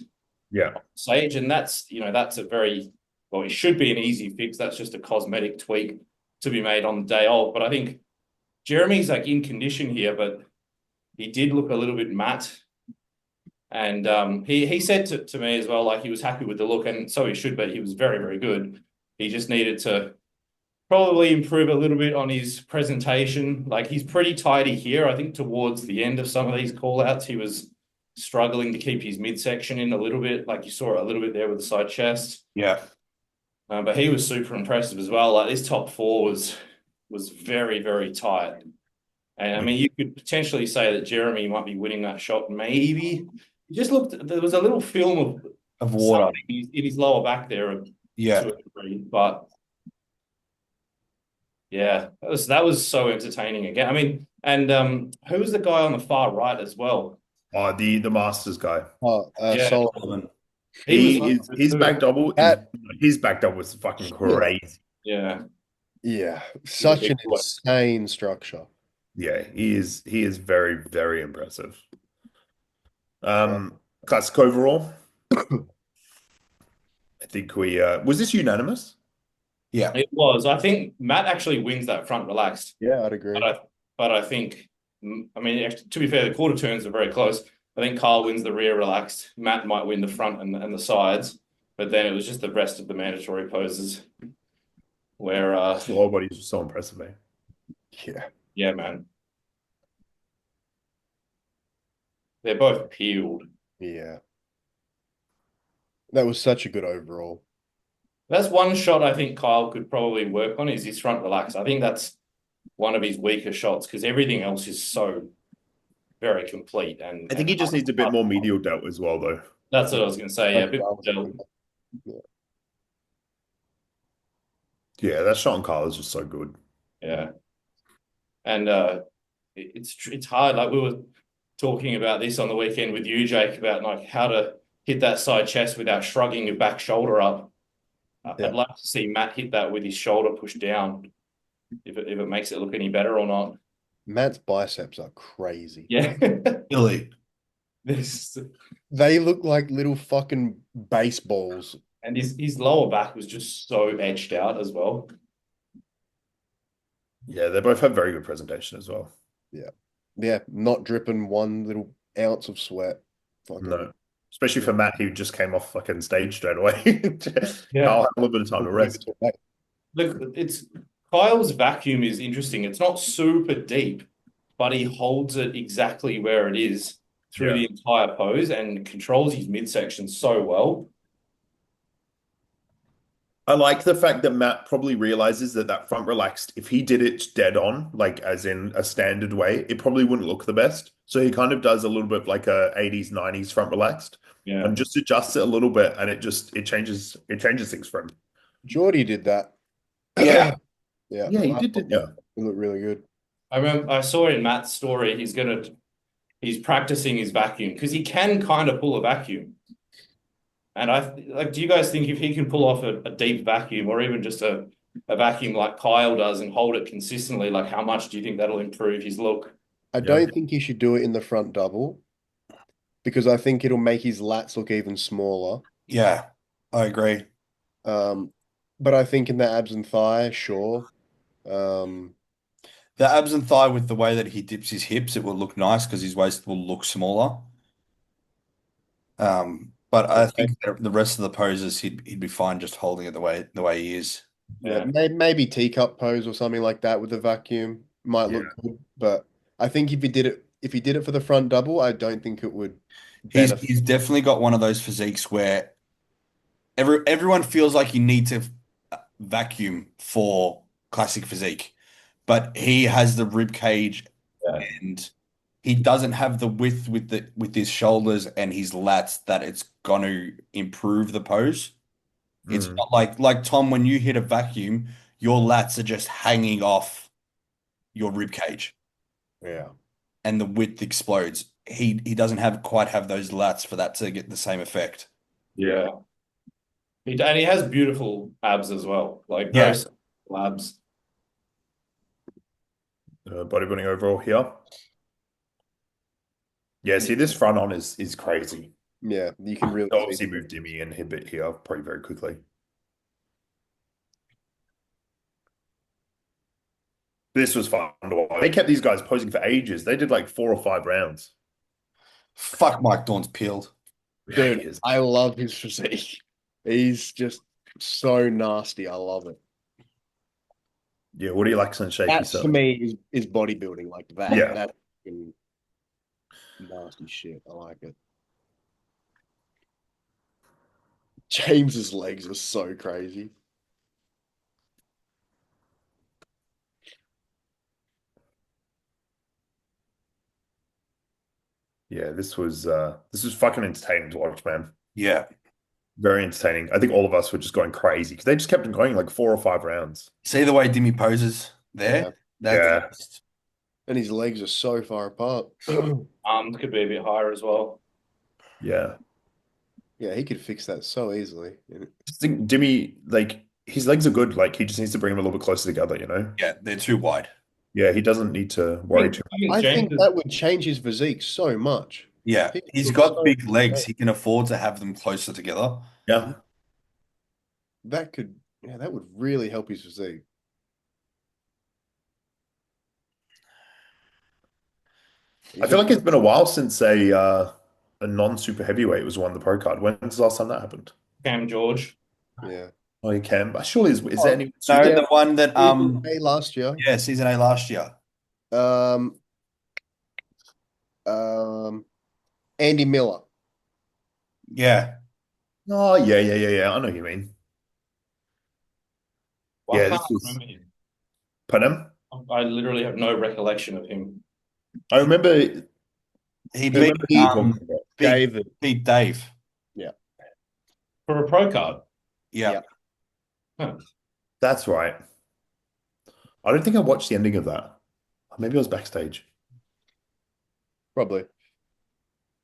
A: Yeah.
D: Sage. And that's it should be an easy fix. That's just a cosmetic tweak to be made on the day of. But I think Jeremy's like in condition here, but he did look a little bit matte. And he said to me as well, like he was happy with the look, and so he should, but he was very, very good. He just needed to probably improve a little bit on his presentation. Like he's pretty tidy here. I think towards the end of some of these call outs, he was struggling to keep his midsection in a little bit. Like you saw it a little bit there with the side chest.
B: Yeah.
D: But he was super impressive as well. Like this top four was very, very tight. And I mean, you could potentially say that Jeremy might be winning that shot. Maybe he just looked. There was a little film
B: Of water.
D: something in his lower back there
B: Yeah.
D: to a degree, but yeah, that was so entertaining again. I mean, and who was the guy on the far right as well?
A: The Masters guy.
D: Yeah.
C: Solomon.
A: His back double.
C: That-
A: His back double was fucking crazy.
D: Yeah.
C: Yeah, such an
D: big boy.
C: insane structure.
A: Yeah, he is very, very impressive. Classic overall. I think was this unanimous?
B: Yeah.
D: It was. I think Matt actually wins that front relaxed,
C: Yeah, I'd agree.
D: but I think, I mean, to be fair, the quarter turns are very close. I think Kyle wins the rear relaxed. Matt might win the front and the sides, but then it was just the rest of the mandatory poses where,
A: The whole body was so impressive, man.
C: Yeah.
D: yeah, man, they're both peeled.
C: Yeah. That was such a good overall.
D: That's one shot I think Kyle could probably work on is his front relax. I think that's one of his weaker shots because everything else is so very complete. And
A: I think he just needs a bit more medial delt as well, though.
D: That's what I was going to say. Yeah, a bit more delt.
A: Yeah, that shot on Kyle is just so good.
D: Yeah, and it's hard. Like we were talking about this on the weekend with you, Jake, about like how to hit that side chest without shrugging your back shoulder up.
C: Yeah.
D: I'd like to see Matt hit that with his shoulder pushed down. If it makes it look any better or not.
C: Matt's biceps are crazy.
D: Yeah,
B: Really.
C: They look like little fucking baseballs.
D: And his lower back was just so edged out as well.
A: Yeah, they both have very good presentation as well.
C: Yeah, not dripping one little ounce of sweat.
A: No. Especially
C: Yeah.
A: for Matt, who just came off fucking stage straight away.
D: Yeah.
A: I'll have a little bit of time to rest.
D: Look, it's Kyle's vacuum is interesting. It's not super deep, but he holds it exactly where it is through
A: Yeah.
D: the entire pose and controls his midsection so well.
A: I like the fact that Matt probably realizes that that front relaxed, if he did it dead on, like as in a standard way, it probably wouldn't look the best. So he kind of does a little bit like a 80s, 90s front relaxed
D: Yeah.
A: and just adjusts it a little bit and it changes things for him.
C: Jordy did that.
B: Yeah.
C: Yeah.
A: Yeah, he
C: I
A: did,
C: thought
A: yeah.
C: it looked really good.
D: I remember I saw in Matt's story he's practicing his vacuum because he can kind of pull a vacuum. And do you guys think if he can pull off a deep vacuum or even just a vacuum like Kyle does and hold it consistently, like how much do you think that'll improve his look?
C: I
A: Yeah.
C: don't think he should do it in the front double because I think it'll make his lats look even smaller.
B: Yeah, I agree.
C: But I think in the abs and thigh, sure. Um,
B: The abs and thigh with the way that he dips his hips, it will look nice because his waist will look smaller. But I think the rest of the poses he'd be fine just holding it the way he is.
C: yeah, maybe teacup pose or something like that with the vacuum might look good. But I think if he did it for the front double, I don't think it would benefit.
B: He's definitely got one of those physiques where everyone feels like you need to vacuum for classic physique, but he has the rib cage
D: Yeah.
B: and he doesn't have the width with his shoulders and his lats that it's gonna improve the pose. It's
A: Mm.
B: not like Tom, when you hit a vacuum, your lats are just hanging off your rib cage
C: Yeah.
B: and the width explodes. He doesn't quite have those lats for that to get the same effect.
D: Yeah. And he has beautiful abs as well, like
B: Yeah.
D: very simple abs.
A: Bodybuilding overall here. Yeah, see, this front on is crazy.
C: Yeah, you can really
A: Obviously
C: see.
A: move Dimmy and Hibbert here probably very quickly. This was fun to watch. They kept these guys posing for ages. They did like 4 or 5 rounds.
B: Fuck, Mike Dawn's peeled.
A: Yeah, he
C: Dude,
A: is.
C: I love his physique. He's just so nasty. I love it.
A: Yeah, what do you like on shaky
C: That
A: stuff?
C: to me is bodybuilding like that.
A: Yeah.
C: That's fucking nasty shit. I like it. James's legs are so crazy.
A: Yeah, this was fucking entertaining to watch, man.
B: Yeah.
A: Very entertaining. I think all of us were just going crazy because they just kept on going like 4 or 5 rounds.
B: See the way Dimmy poses there?
A: Yeah.
C: And his legs are so far apart.
D: Arms could be a bit higher as well.
A: Yeah.
C: Yeah, he could fix that so easily.
A: I just think Dimmy, like, his legs are good. Like, he just needs to bring them a little bit closer together, you know?
B: Yeah, they're too wide.
A: Yeah, he doesn't need to worry too much.
C: I think that would change his physique so much.
B: Yeah, he's got big legs. He can afford to have them closer together.
A: Yeah.
C: That would really help his physique.
A: I feel like it's been a while since a non-super heavyweight was won the pro card. When's the last time that happened?
D: Cam George.
C: Yeah.
A: Oh, you can. Surely is there any?
B: No,
C: Yeah.
B: the one that
C: Hey, last year.
B: yeah, season A last year.
C: Um, Andy Miller.
B: Yeah.
A: Oh, yeah. I know what you mean.
D: Well,
A: Yeah,
D: I
A: this
D: can't
A: was.
D: remember him.
A: Pardon?
D: I literally have no recollection of him.
A: I remember.
B: He
A: I
B: beat
A: remember you talking about.
C: David.
B: beat Dave.
D: For a pro card.
B: Yeah.
D: Huh.
A: That's right. I don't think I watched the ending of that. Maybe I was backstage.
C: Probably.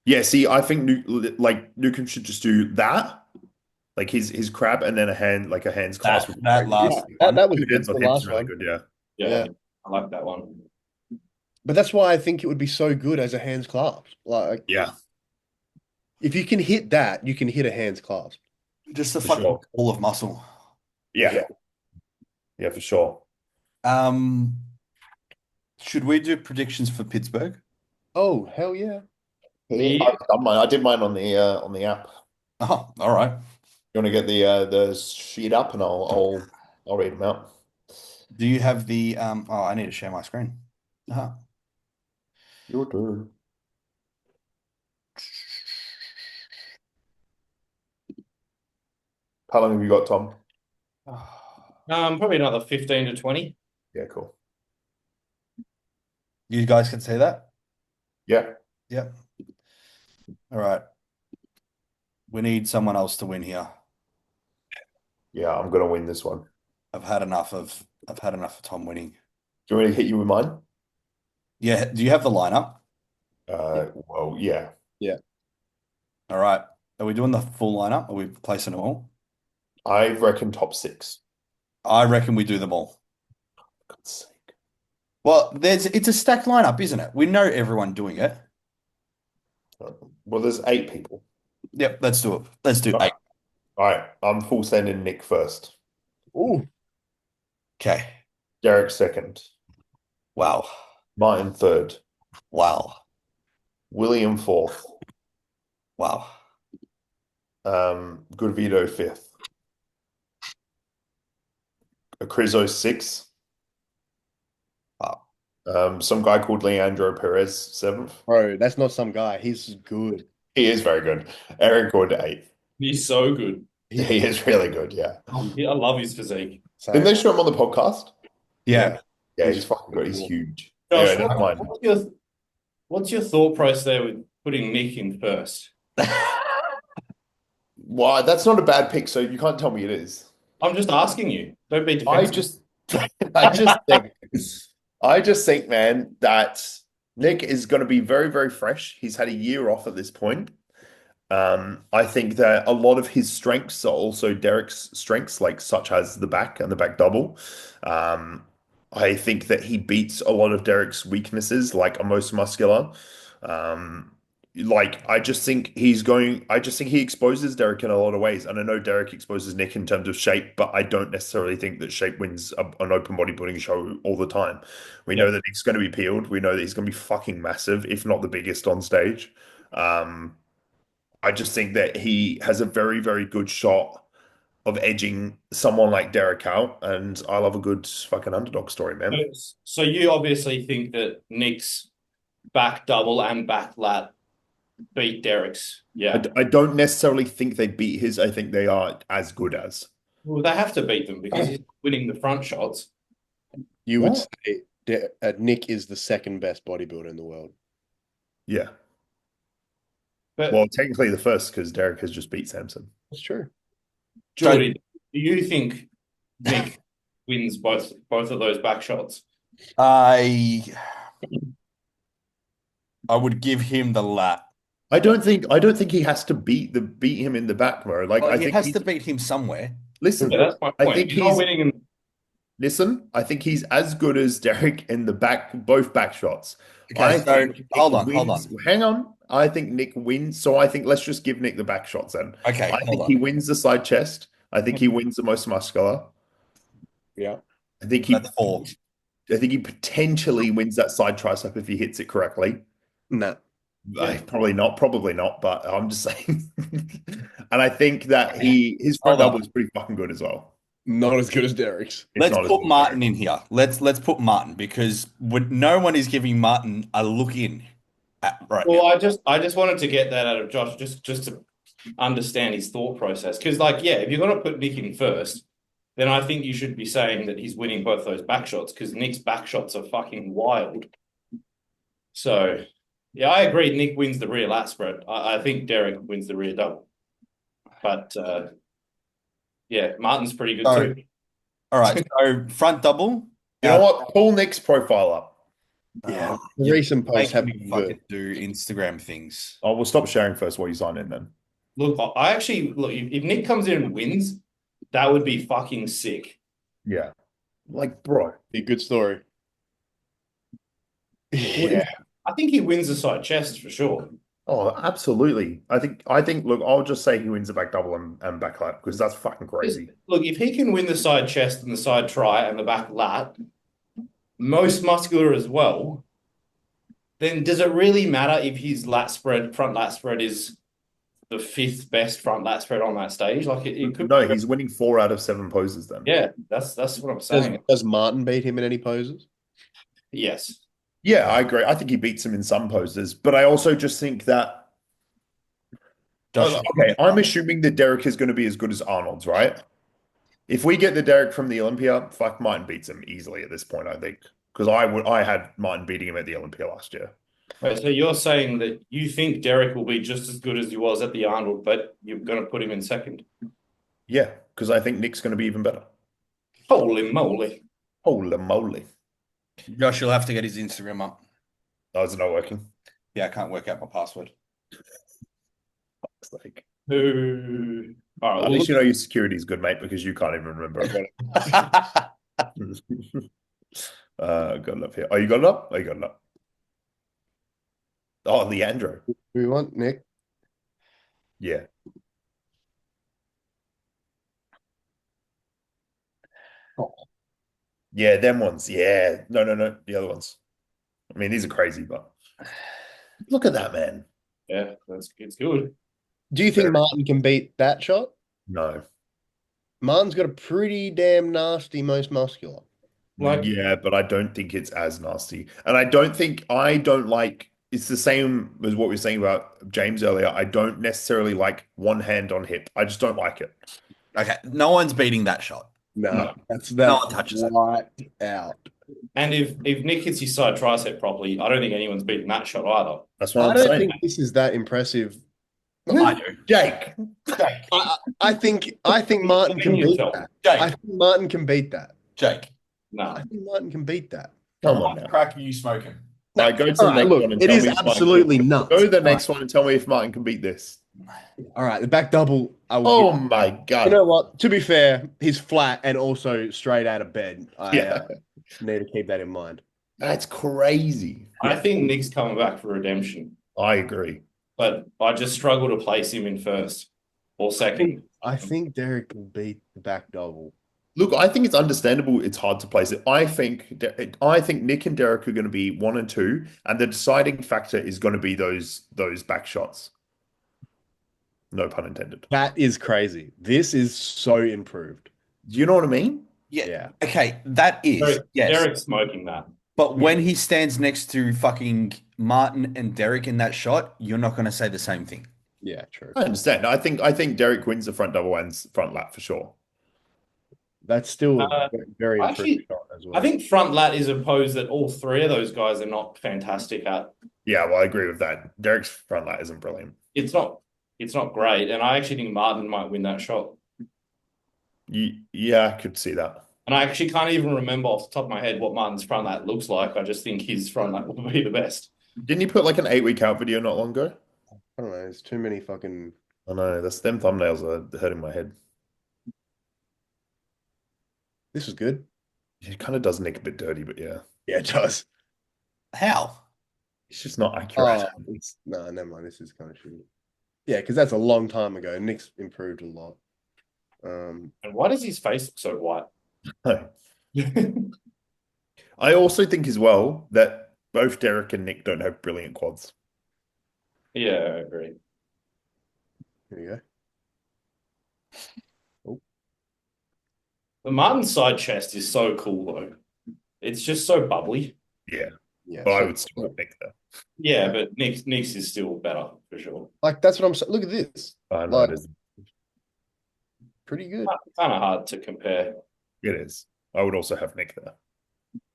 A: Yeah, see, I think Newcomb should just do that, like his crab, and then a hands clasp.
B: That last
C: That was
A: Two hands
C: the
A: on hips
C: last
A: is really
C: one.
A: good. Yeah.
D: Yeah,
C: Yeah.
D: I like that one.
C: But that's why I think it would be so good as a hands clasp. Like,
A: Yeah.
C: if you can hit that, you can hit a hands clasp.
B: just a
A: For
B: fucking
A: sure.
B: ball of muscle.
A: Yeah. Yeah, for sure.
B: Should we do predictions for Pittsburgh?
C: Oh, hell yeah.
A: I've done mine. I did mine on the app.
B: Oh, all right.
A: You want to get the sheet up, and I'll read them out.
B: Do you have the oh, I need to share my screen. Uh-huh.
A: Your turn. How long have you got, Tom?
E: Probably another 15 to 20.
A: Yeah, cool.
B: You guys can see that?
A: Yeah.
B: Yep. All right. We need someone else to win here.
A: Yeah, I'm gonna win this one.
B: I've had enough of Tom winning.
A: Do you want me to hit you with mine?
B: Yeah, do you have the lineup?
A: Well, yeah.
B: All right. Are we doing the full lineup? Are we placing them all?
A: I reckon top 6.
B: I reckon we do them all.
A: For God's sake.
B: Well, it's a stacked lineup, isn't it? We know everyone doing it.
A: Well, there's 8 people.
B: Yep, let's do it. Let's do 8.
A: All right, I'm full sending Nick first.
C: Ooh.
B: Okay.
A: Derek second.
B: Wow.
A: Martin third.
B: Wow.
A: William fourth.
B: Wow.
A: Good Vito fifth. Crizo sixth.
B: Wow.
A: Some guy called Leandro Perez seventh.
C: Bro, that's not some guy. He's good.
A: He is very good. Eric Wood eighth.
E: He's so good.
A: He is really good, yeah.
E: I love his physique.
A: Didn't they show him on the podcast?
B: Yeah.
A: Yeah, he's fucking good. He's huge.
E: Josh,
A: Anyway, never mind.
E: what's your thought process there with putting Nick in first?
A: Well, that's not a bad pick, so you can't tell me it is.
E: I'm just asking you. Don't be
A: I
E: defensive.
A: I just think, man, that Nick is going to be very, very fresh. He's had a year off at this point. I think that a lot of his strengths are also Derek's strengths, like such as the back and the back double. I think that he beats a lot of Derek's weaknesses, like a most muscular. I just think he exposes Derek in a lot of ways. And I know Derek exposes Nick in terms of shape, but I don't necessarily think that shape wins an open bodybuilding show all the time. We know that Nick's going to be peeled. We know that he's going to be fucking massive, if not the biggest on stage. I just think that he has a very, very good shot of edging someone like Derek out, and I love a good fucking underdog story, man.
E: So you obviously think that Nick's back double and back lat beat Derek's. Yeah.
A: I don't necessarily think they beat his. I think they are as good as.
E: Well, they have to beat them because he's winning the front shots.
C: You would say Nick is the second best bodybuilder in the world.
A: Yeah.
E: But
A: Well, technically the first, because Derek has just beat Samson.
C: That's true.
E: Jordy, do you think Nick wins both of those back shots?
B: I would give him the lat.
A: I don't think he has to beat him in the back, bro. Like
B: Well,
A: I
B: he
A: think
B: has to beat him somewhere.
A: listen,
E: Yeah, that's my point.
A: I think
E: He's not winning in.
A: listen, I think he's as good as Derek in the back, both back shots.
B: Okay,
A: I
B: so
A: think Nick
B: hold on.
A: Hang on. I think Nick wins. So I think let's just give Nick the back shots then.
B: Okay,
A: I
B: hold
A: think
B: on.
A: he wins the side chest. I think he wins the most muscular.
C: Yeah.
A: I think
B: That's 4.
A: I think he potentially wins that side tricep if he hits it correctly.
C: Nah.
A: Probably not, but I'm just saying. And I think that his front
B: Hold on.
A: double is pretty fucking good as well.
C: Not as good as Derek's.
A: It's
B: Let's
A: not as
B: put
A: good as
B: Martin
A: Derek.
B: in here. Let's put Martin because no one is giving Martin a look in right
E: Well,
B: now.
E: I just wanted to get that out of Josh, just to understand his thought process. Because, if you're going to put Nick in first, then I think you should be saying that he's winning both those back shots because Nick's back shots are fucking wild. So, yeah, I agree. Nick wins the rear lat spread. I think Derek wins the rear double. But, yeah, Martin's pretty good too.
B: All right, so front double.
A: You know what? Pull Nick's profile up.
C: Yeah.
B: You
C: Recent posts have
B: making me
C: been
B: fucking
C: good.
B: do Instagram things.
A: Oh, we'll stop sharing first while you sign in then.
E: Look, if Nick comes in and wins, that would be fucking sick.
A: Yeah. Like, bro.
C: Be a good story. Yeah.
E: I think he wins the side chest for sure.
A: Oh, absolutely. I think, look, I'll just say he wins the back double and back lat because that's fucking crazy.
E: Look, if he can win the side chest and the side try and the back lat, most muscular as well, then does it really matter if his front lat spread is the 5th best front lat spread on that stage? Like it could
A: No,
E: be,
A: he's winning 4 out of 7 poses then.
E: yeah, that's what I'm
C: Does,
E: saying.
C: does Martin beat him in any poses?
E: Yes.
A: Yeah, I agree. I think he beats him in some poses, but I also just think that
B: Josh,
A: okay, I'm assuming that Derek is going to be as good as Arnold's, right? If we get the Derek from the Olympia, fuck, Martin beats him easily at this point, I think. Because I had Martin beating him at the Olympia last year.
E: Wait, so you're saying that you think Derek will be just as good as he was at the Arnold, but you're going to put him in second?
A: Yeah, because I think Nick's going to be even better.
E: Holy moly.
A: Holy moly.
B: Josh, you'll have to get his Instagram up.
A: Oh, is it not working?
B: Yeah, I can't work out my password.
A: It's like,
E: All right,
A: at least you know your security is good, mate, because you can't even remember it. Got it up here. Oh, you got it up? Oh, you got it up. Oh, Leandro.
C: Who we want, Nick?
A: Yeah. Yeah, them ones. Yeah. No, no, no. The other ones. I mean, these are crazy, but look at that, man.
E: yeah, it's good.
C: Do you think Martin can beat that shot?
A: No.
C: Martin's got a pretty damn nasty most muscular.
E: Like,
A: Yeah, but I don't think it's as nasty. And I don't like it's the same as what we were saying about James earlier. I don't necessarily like one hand on hip. I just don't like it.
B: Okay, no one's beating that shot.
C: No, that's
B: No one touches it.
C: wiped out.
E: and if Nick hits his side tricep properly, I don't think anyone's beaten that shot either.
A: That's what
C: I
A: I'm
C: don't
A: saying.
C: think this is that impressive.
B: I do.
A: Jake.
C: I think Martin can beat
E: yourself.
C: that.
B: Jake,
C: I think Martin can beat that.
B: Jake,
E: No.
C: I think Martin can beat that.
A: Come on now.
B: crack are you smoking?
A: All right, go to
C: All
A: the
C: right,
A: next
C: look,
A: one and
C: it
A: tell
C: is
A: me if Martin
C: absolutely
A: can-
C: nuts.
A: Go to the
C: All
A: next one and tell me if Martin can beat this.
C: All right, the back double. I will
A: Oh
C: give-
A: my God.
C: You know what? To be fair, he's flat and also straight out of bed. I
A: Yeah.
C: need to keep that in mind.
A: That's crazy.
E: I think Nick's coming back for redemption,
A: I agree.
E: but I just struggle to place him in first or second.
C: I think Derek will beat the back double.
A: Look, I think it's understandable. It's hard to place it. I think Nick and Derek are going to be 1 and 2, and the deciding factor is going to be those back shots. No pun intended.
C: That is crazy. This is so improved.
A: Do you know what I mean?
C: Yeah.
B: Okay, that is yes.
E: Derek's smoking that.
B: But when he stands next to fucking Martin and Derek in that shot, you're not going to say the same thing.
C: Yeah, true.
A: I understand. I think Derek wins the front double and front lat for sure.
C: That's still a very improved
E: actually,
C: shot as well.
E: I think front lat is a pose that all three of those guys are not fantastic at.
A: Yeah, well, I agree with that. Derek's front lat isn't brilliant.
E: It's not great, and I actually think Martin might win that shot.
A: Yeah, I could see that.
E: And I actually can't even remember off the top of my head what Martin's front lat looks like. I just think his front lat will be the best.
A: Didn't you put like an 8-week out video not long ago?
C: I don't know. There's too many fucking.
A: I know, that's them thumbnails are hurting my head.
C: This is good.
A: It kind of does Nick a bit dirty, but yeah.
C: Yeah, it does.
B: How?
A: It's just not accurate.
C: No, never mind. This is kind of shitty. Yeah, because that's a long time ago. Nick's improved a lot.
E: And why does his face look so white?
A: I also think as well that both Derek and Nick don't have brilliant quads.
E: Yeah, I agree.
C: Here you go.
E: The Martin side chest is so cool though. It's just so bubbly.
A: Yeah,
C: Yeah,
A: but I
C: so-
A: would still have Nick there.
E: Yeah, but Nick's is still better for sure.
C: like that's what I'm saying. Look at this.
A: I know
C: Like-
A: it is.
C: Pretty good.
E: Kind of hard to compare.
A: It is. I would also have Nick there.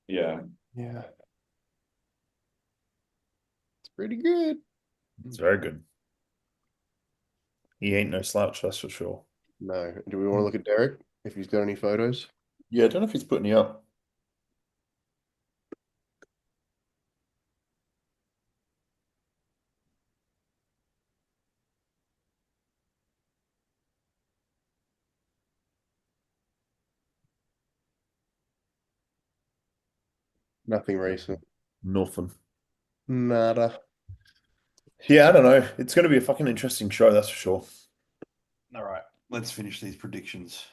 E: Yeah.
C: Yeah. It's pretty good.
A: It's very good. He ain't no slouch, that's for sure.
C: No. Do we want to look at Derek if he's got any photos?
A: Yeah, I don't know if he's putting you up.
C: Nothing recent.
A: Nothing.
C: Nada.
A: Yeah, I don't know. It's going to be a fucking interesting show, that's for sure.
B: All right, let's finish these predictions.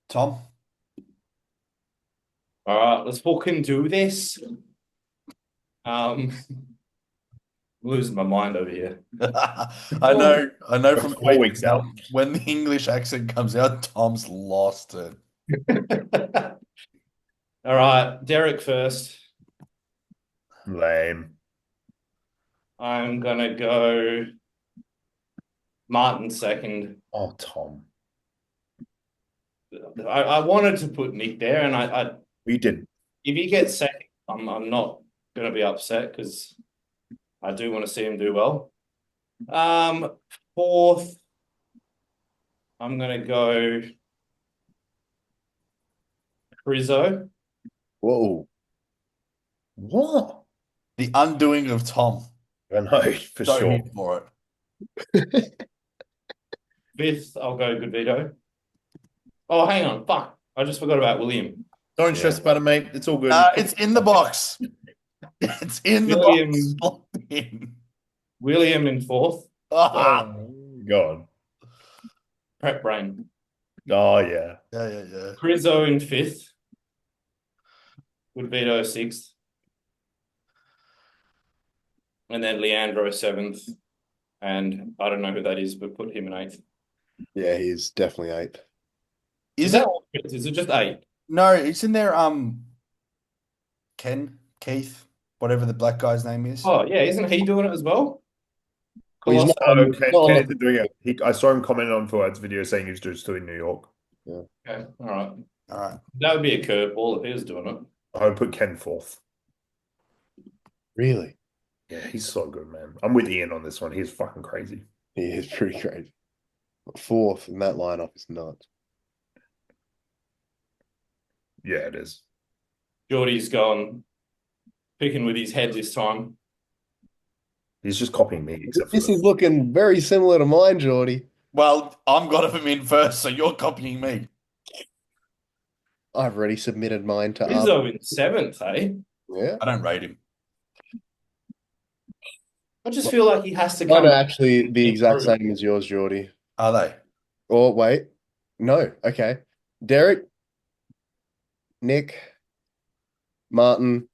B: Tom,
E: All right, let's fucking do this. Losing my mind over here.
B: I know from
A: 4 weeks out.
B: when the English accent comes out, Tom's lost it.
E: All right, Derek first.
A: Lame.
E: I'm gonna go Martin second.
A: Oh, Tom.
E: I wanted to put Nick there, and I
A: We didn't.
E: if he gets second, I'm not gonna be upset because I do want to see him do well. Fourth, I'm gonna go Rizzo.
C: Whoa.
A: What?
B: The undoing of Tom.
A: I know, for
B: Don't
A: sure.
B: hit for it.
E: Fifth, I'll go Good Vito. Oh, hang on, fuck! I just forgot about William.
A: Don't stress about it, mate. It's all good.
B: It's in the box. It's in the
E: William.
B: box. Locked in.
E: William in fourth.
B: Ah.
A: God.
E: Prep brain.
A: Oh, yeah.
B: Yeah.
E: Rizzo in fifth. Good Vito sixth. And then Leandro seventh. And I don't know who that is, but put him in eighth.
C: Yeah, he's definitely 8th.
B: Is
E: that
B: it?
E: all? Is it just 8?
B: No, it's in there. Keith, whatever the black guy's name is.
E: Oh, yeah. Isn't he doing it as well?
C: Well, he's not
A: Oh,
C: on-
A: Ken
C: not on-
A: isn't doing it. I saw him comment on Fuad's video saying he was just doing New York.
E: Okay. All right.
B: All right.
E: That would be a curveball if he was doing it.
A: I would put Ken fourth.
C: Really?
A: Yeah, he's so good, man. I'm with Ian on this one. He's fucking crazy.
C: He is pretty crazy. 4th in that lineup is nuts.
A: Yeah, it is.
E: Jordy's gone picking with his head this time.
A: He's just copying me. Except for
C: This is looking very similar to mine, Jordy.
B: Well, I'm got him in first, so you're copying me.
C: I've already submitted mine to
E: Rizzo in seventh, eh?
C: Yeah.
B: I don't rate him.
E: I just feel like he has to
C: Mine
E: come.
C: are actually the exact
E: improve.
C: same as yours, Jordy.
B: Are they?
C: Oh, wait. No. Okay. Derek, Nick, Martin,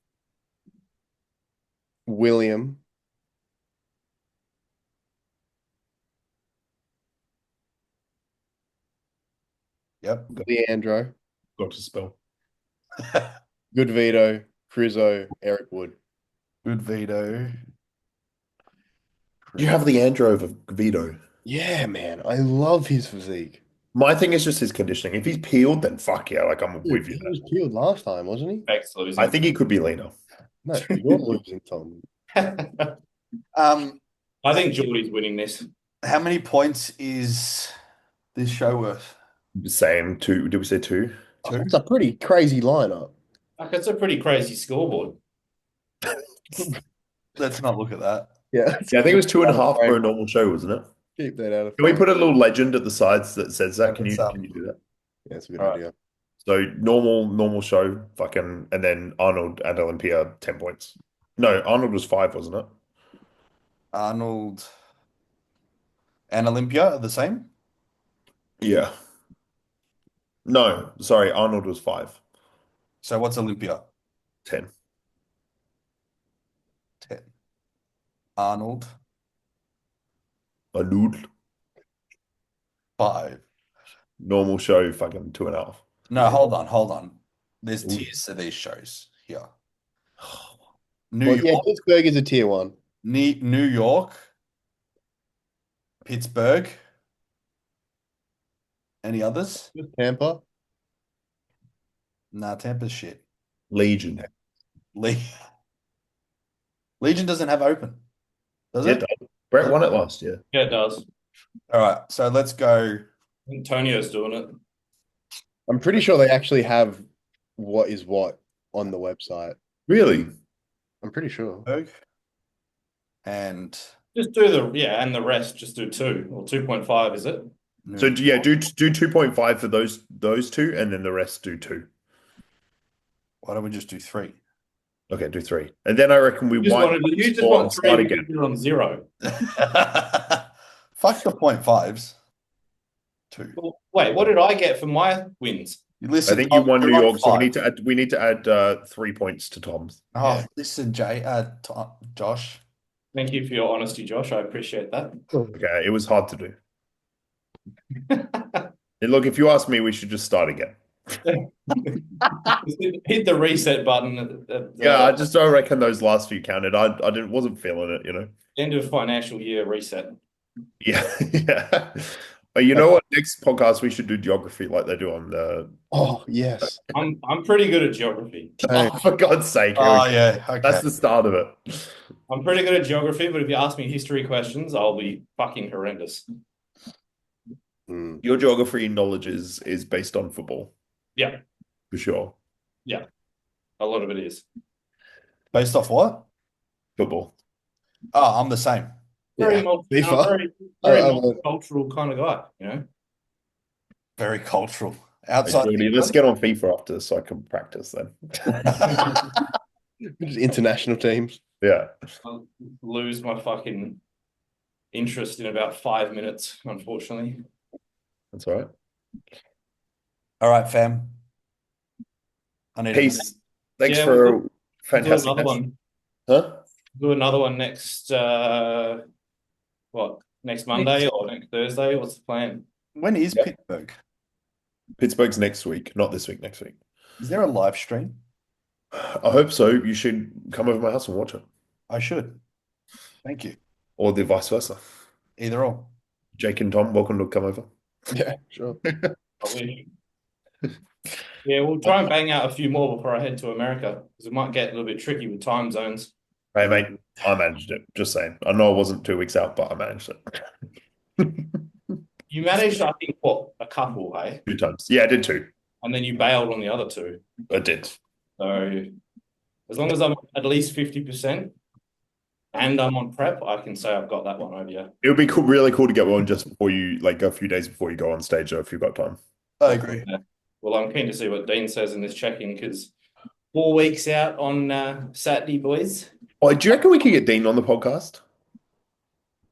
C: William,
B: Yep.
C: Leandro,
A: got to spell.
C: Good Vito, Crizzo, Eric Wood.
B: Good veto.
A: You have Leandro over Vito.
C: Yeah, man. I love his physique.
A: My thing is just his conditioning. If he's peeled, then fuck yeah, like I'm with you.
C: He was peeled last time, wasn't he?
E: Beck's losing.
A: I think he could be leaner.
C: No, you're losing, Tom.
E: I think Jordy's winning this.
B: How many points is this show worth?
A: Same. Two. Did we say two?
C: It's a pretty crazy lineup.
E: Like, it's a pretty crazy scoreboard.
B: Let's not look at that.
C: Yeah.
A: Yeah, I think it was 2.5 for a normal show, wasn't it?
C: Keep that out of
A: Can we put a little legend at the sides that says that? Can you
B: That's,
A: do that?
C: Yeah, that's a good
B: All right.
C: idea.
A: So normal show, fucking, and then Arnold and Olympia 10 points. No, Arnold was 5, wasn't it?
B: Arnold and Olympia are the same?
A: Yeah. No, sorry, Arnold was 5.
B: So what's Olympia?
A: 10.
B: 10. Arnold,
A: Arnold.
B: 5.
A: Normal show, fucking 2.5.
B: No, hold on. There's tiers to these shows here. New
C: Well, yeah,
B: York,
C: Pittsburgh is a tier 1.
B: New York, Pittsburgh. Any others?
C: Tampa.
B: Nah, Tampa's shit.
A: Legion.
B: Legion doesn't have open, does
A: Yeah,
B: it?
A: it does. Brett won it last year.
E: Yeah, it does.
B: All right, so let's go.
E: Antonio's doing it.
C: I'm pretty sure they actually have what is what on the website.
A: Really?
C: I'm pretty sure.
B: And
E: Just do and the rest just do 2 or 2.5, is it?
A: So yeah, do 2.5 for those two, and then the rest do 2.
B: Why don't we just do 3?
A: Okay, do 3, and then I reckon we
E: You just want 3
A: start
E: and
A: again.
E: you're on 0.
B: Fuck the 0.5s. 2.
E: Well, wait, what did I get for my wins?
B: Listen,
A: think you
B: Tom,
A: won New
B: you're on
A: York, so
B: five.
A: we need to add 3 points to Tom's.
B: Oh,
E: Yeah.
B: listen, Josh.
E: Thank you for your honesty, Josh. I appreciate that.
A: Okay, it was hard to do. And look, if you ask me, we should just start again.
E: Hit the reset button at the
A: Yeah, I just don't reckon those last few counted. I wasn't feeling it, you know.
E: end of financial year reset.
A: Yeah, yeah. But you know what? Next podcast we should do geography like they do on the.
C: Oh, yes.
E: I'm pretty good at geography.
C: Hey,
A: Oh, for God's sake! here we
B: Oh
A: go.
B: yeah, okay.
A: That's the start of it.
E: I'm pretty good at geography, but if you ask me history questions, I'll be fucking horrendous.
A: Your geography knowledge is based on football.
E: Yeah,
A: For sure.
E: yeah. A lot of it is.
B: Based off what?
A: Football.
B: Oh, I'm the same.
E: Very,
C: Yeah,
E: multi-
C: FIFA.
E: I'm very
C: I'm a-
E: multicultural kind of guy, you know?
B: Very cultural.
A: Hey,
B: Outside.
A: Jordy, let's get on FIFA after so I can practice then.
C: Just international teams.
A: Yeah.
E: I'll lose my fucking interest in about 5 minutes, unfortunately.
A: That's all right.
B: All right, fam. I need
A: Peace. Thanks
E: Yeah,
A: for
E: we'll
A: fantastic
E: do another
A: match.
E: one.
A: Huh?
E: Do another one next, next Monday or next Thursday? What's the plan?
B: When is
A: Yep.
B: Pittsburgh?
A: Pittsburgh's next week, not this week, next week.
B: Is there a live stream?
A: I hope so. You should come over my house and watch it.
B: I should. Thank you.
A: Or the vice versa.
B: Either or.
A: Jake and Tom, welcome to come over.
C: Yeah, sure.
E: Probably. Yeah, we'll try and bang out a few more before I head to America because it might get a little bit tricky with time zones.
A: Hey, mate, I managed it. Just saying. I know I wasn't 2 weeks out, but I managed it.
E: You managed, I think, what, a couple, hey?
A: 2 times. Yeah, I did 2.
E: And then you bailed on the other 2.
A: I did.
E: So as long as I'm at least 50% and I'm on prep, I can say I've got that one over you.
A: It would be cool, really cool to get one just before you, like, a few days before you go on stage, though, if you've got time.
B: I agree.
E: Well, I'm keen to see what Dean says in this check-in because 4 weeks out on Saturday, boys.
A: Oh, do you reckon we could get Dean on the podcast?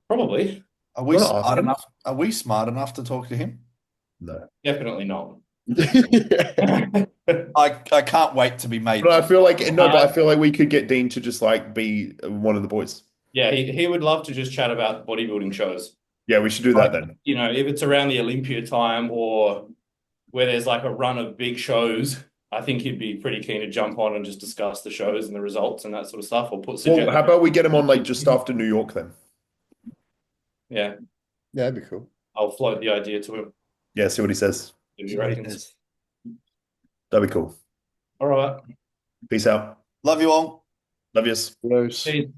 E: Probably.
B: Are we
A: Wanna ask
B: smart
A: him?
B: enough? Are we smart enough to talk to him?
A: No.
E: Definitely not.
B: I can't wait to be made.
A: But I feel like we could get Dean to just, like, be one of the boys.
E: Yeah, he would love to just chat about bodybuilding shows.
A: Yeah, we should do that then.
E: You know, if it's around the Olympia time or where there's like a run of big shows, I think he'd be pretty keen to jump on and just discuss the shows and the results and that sort of stuff, or put
A: Well, how about we get him on, like, just after New York then?
E: Yeah,
C: Yeah, that'd be cool.
E: I'll float the idea to him.
A: Yeah, see what he says.
E: If he reckons.
A: That'd be cool.
E: All right.
A: Peace out.
B: Love you all.
A: Love yous.
C: Gross.
E: See you.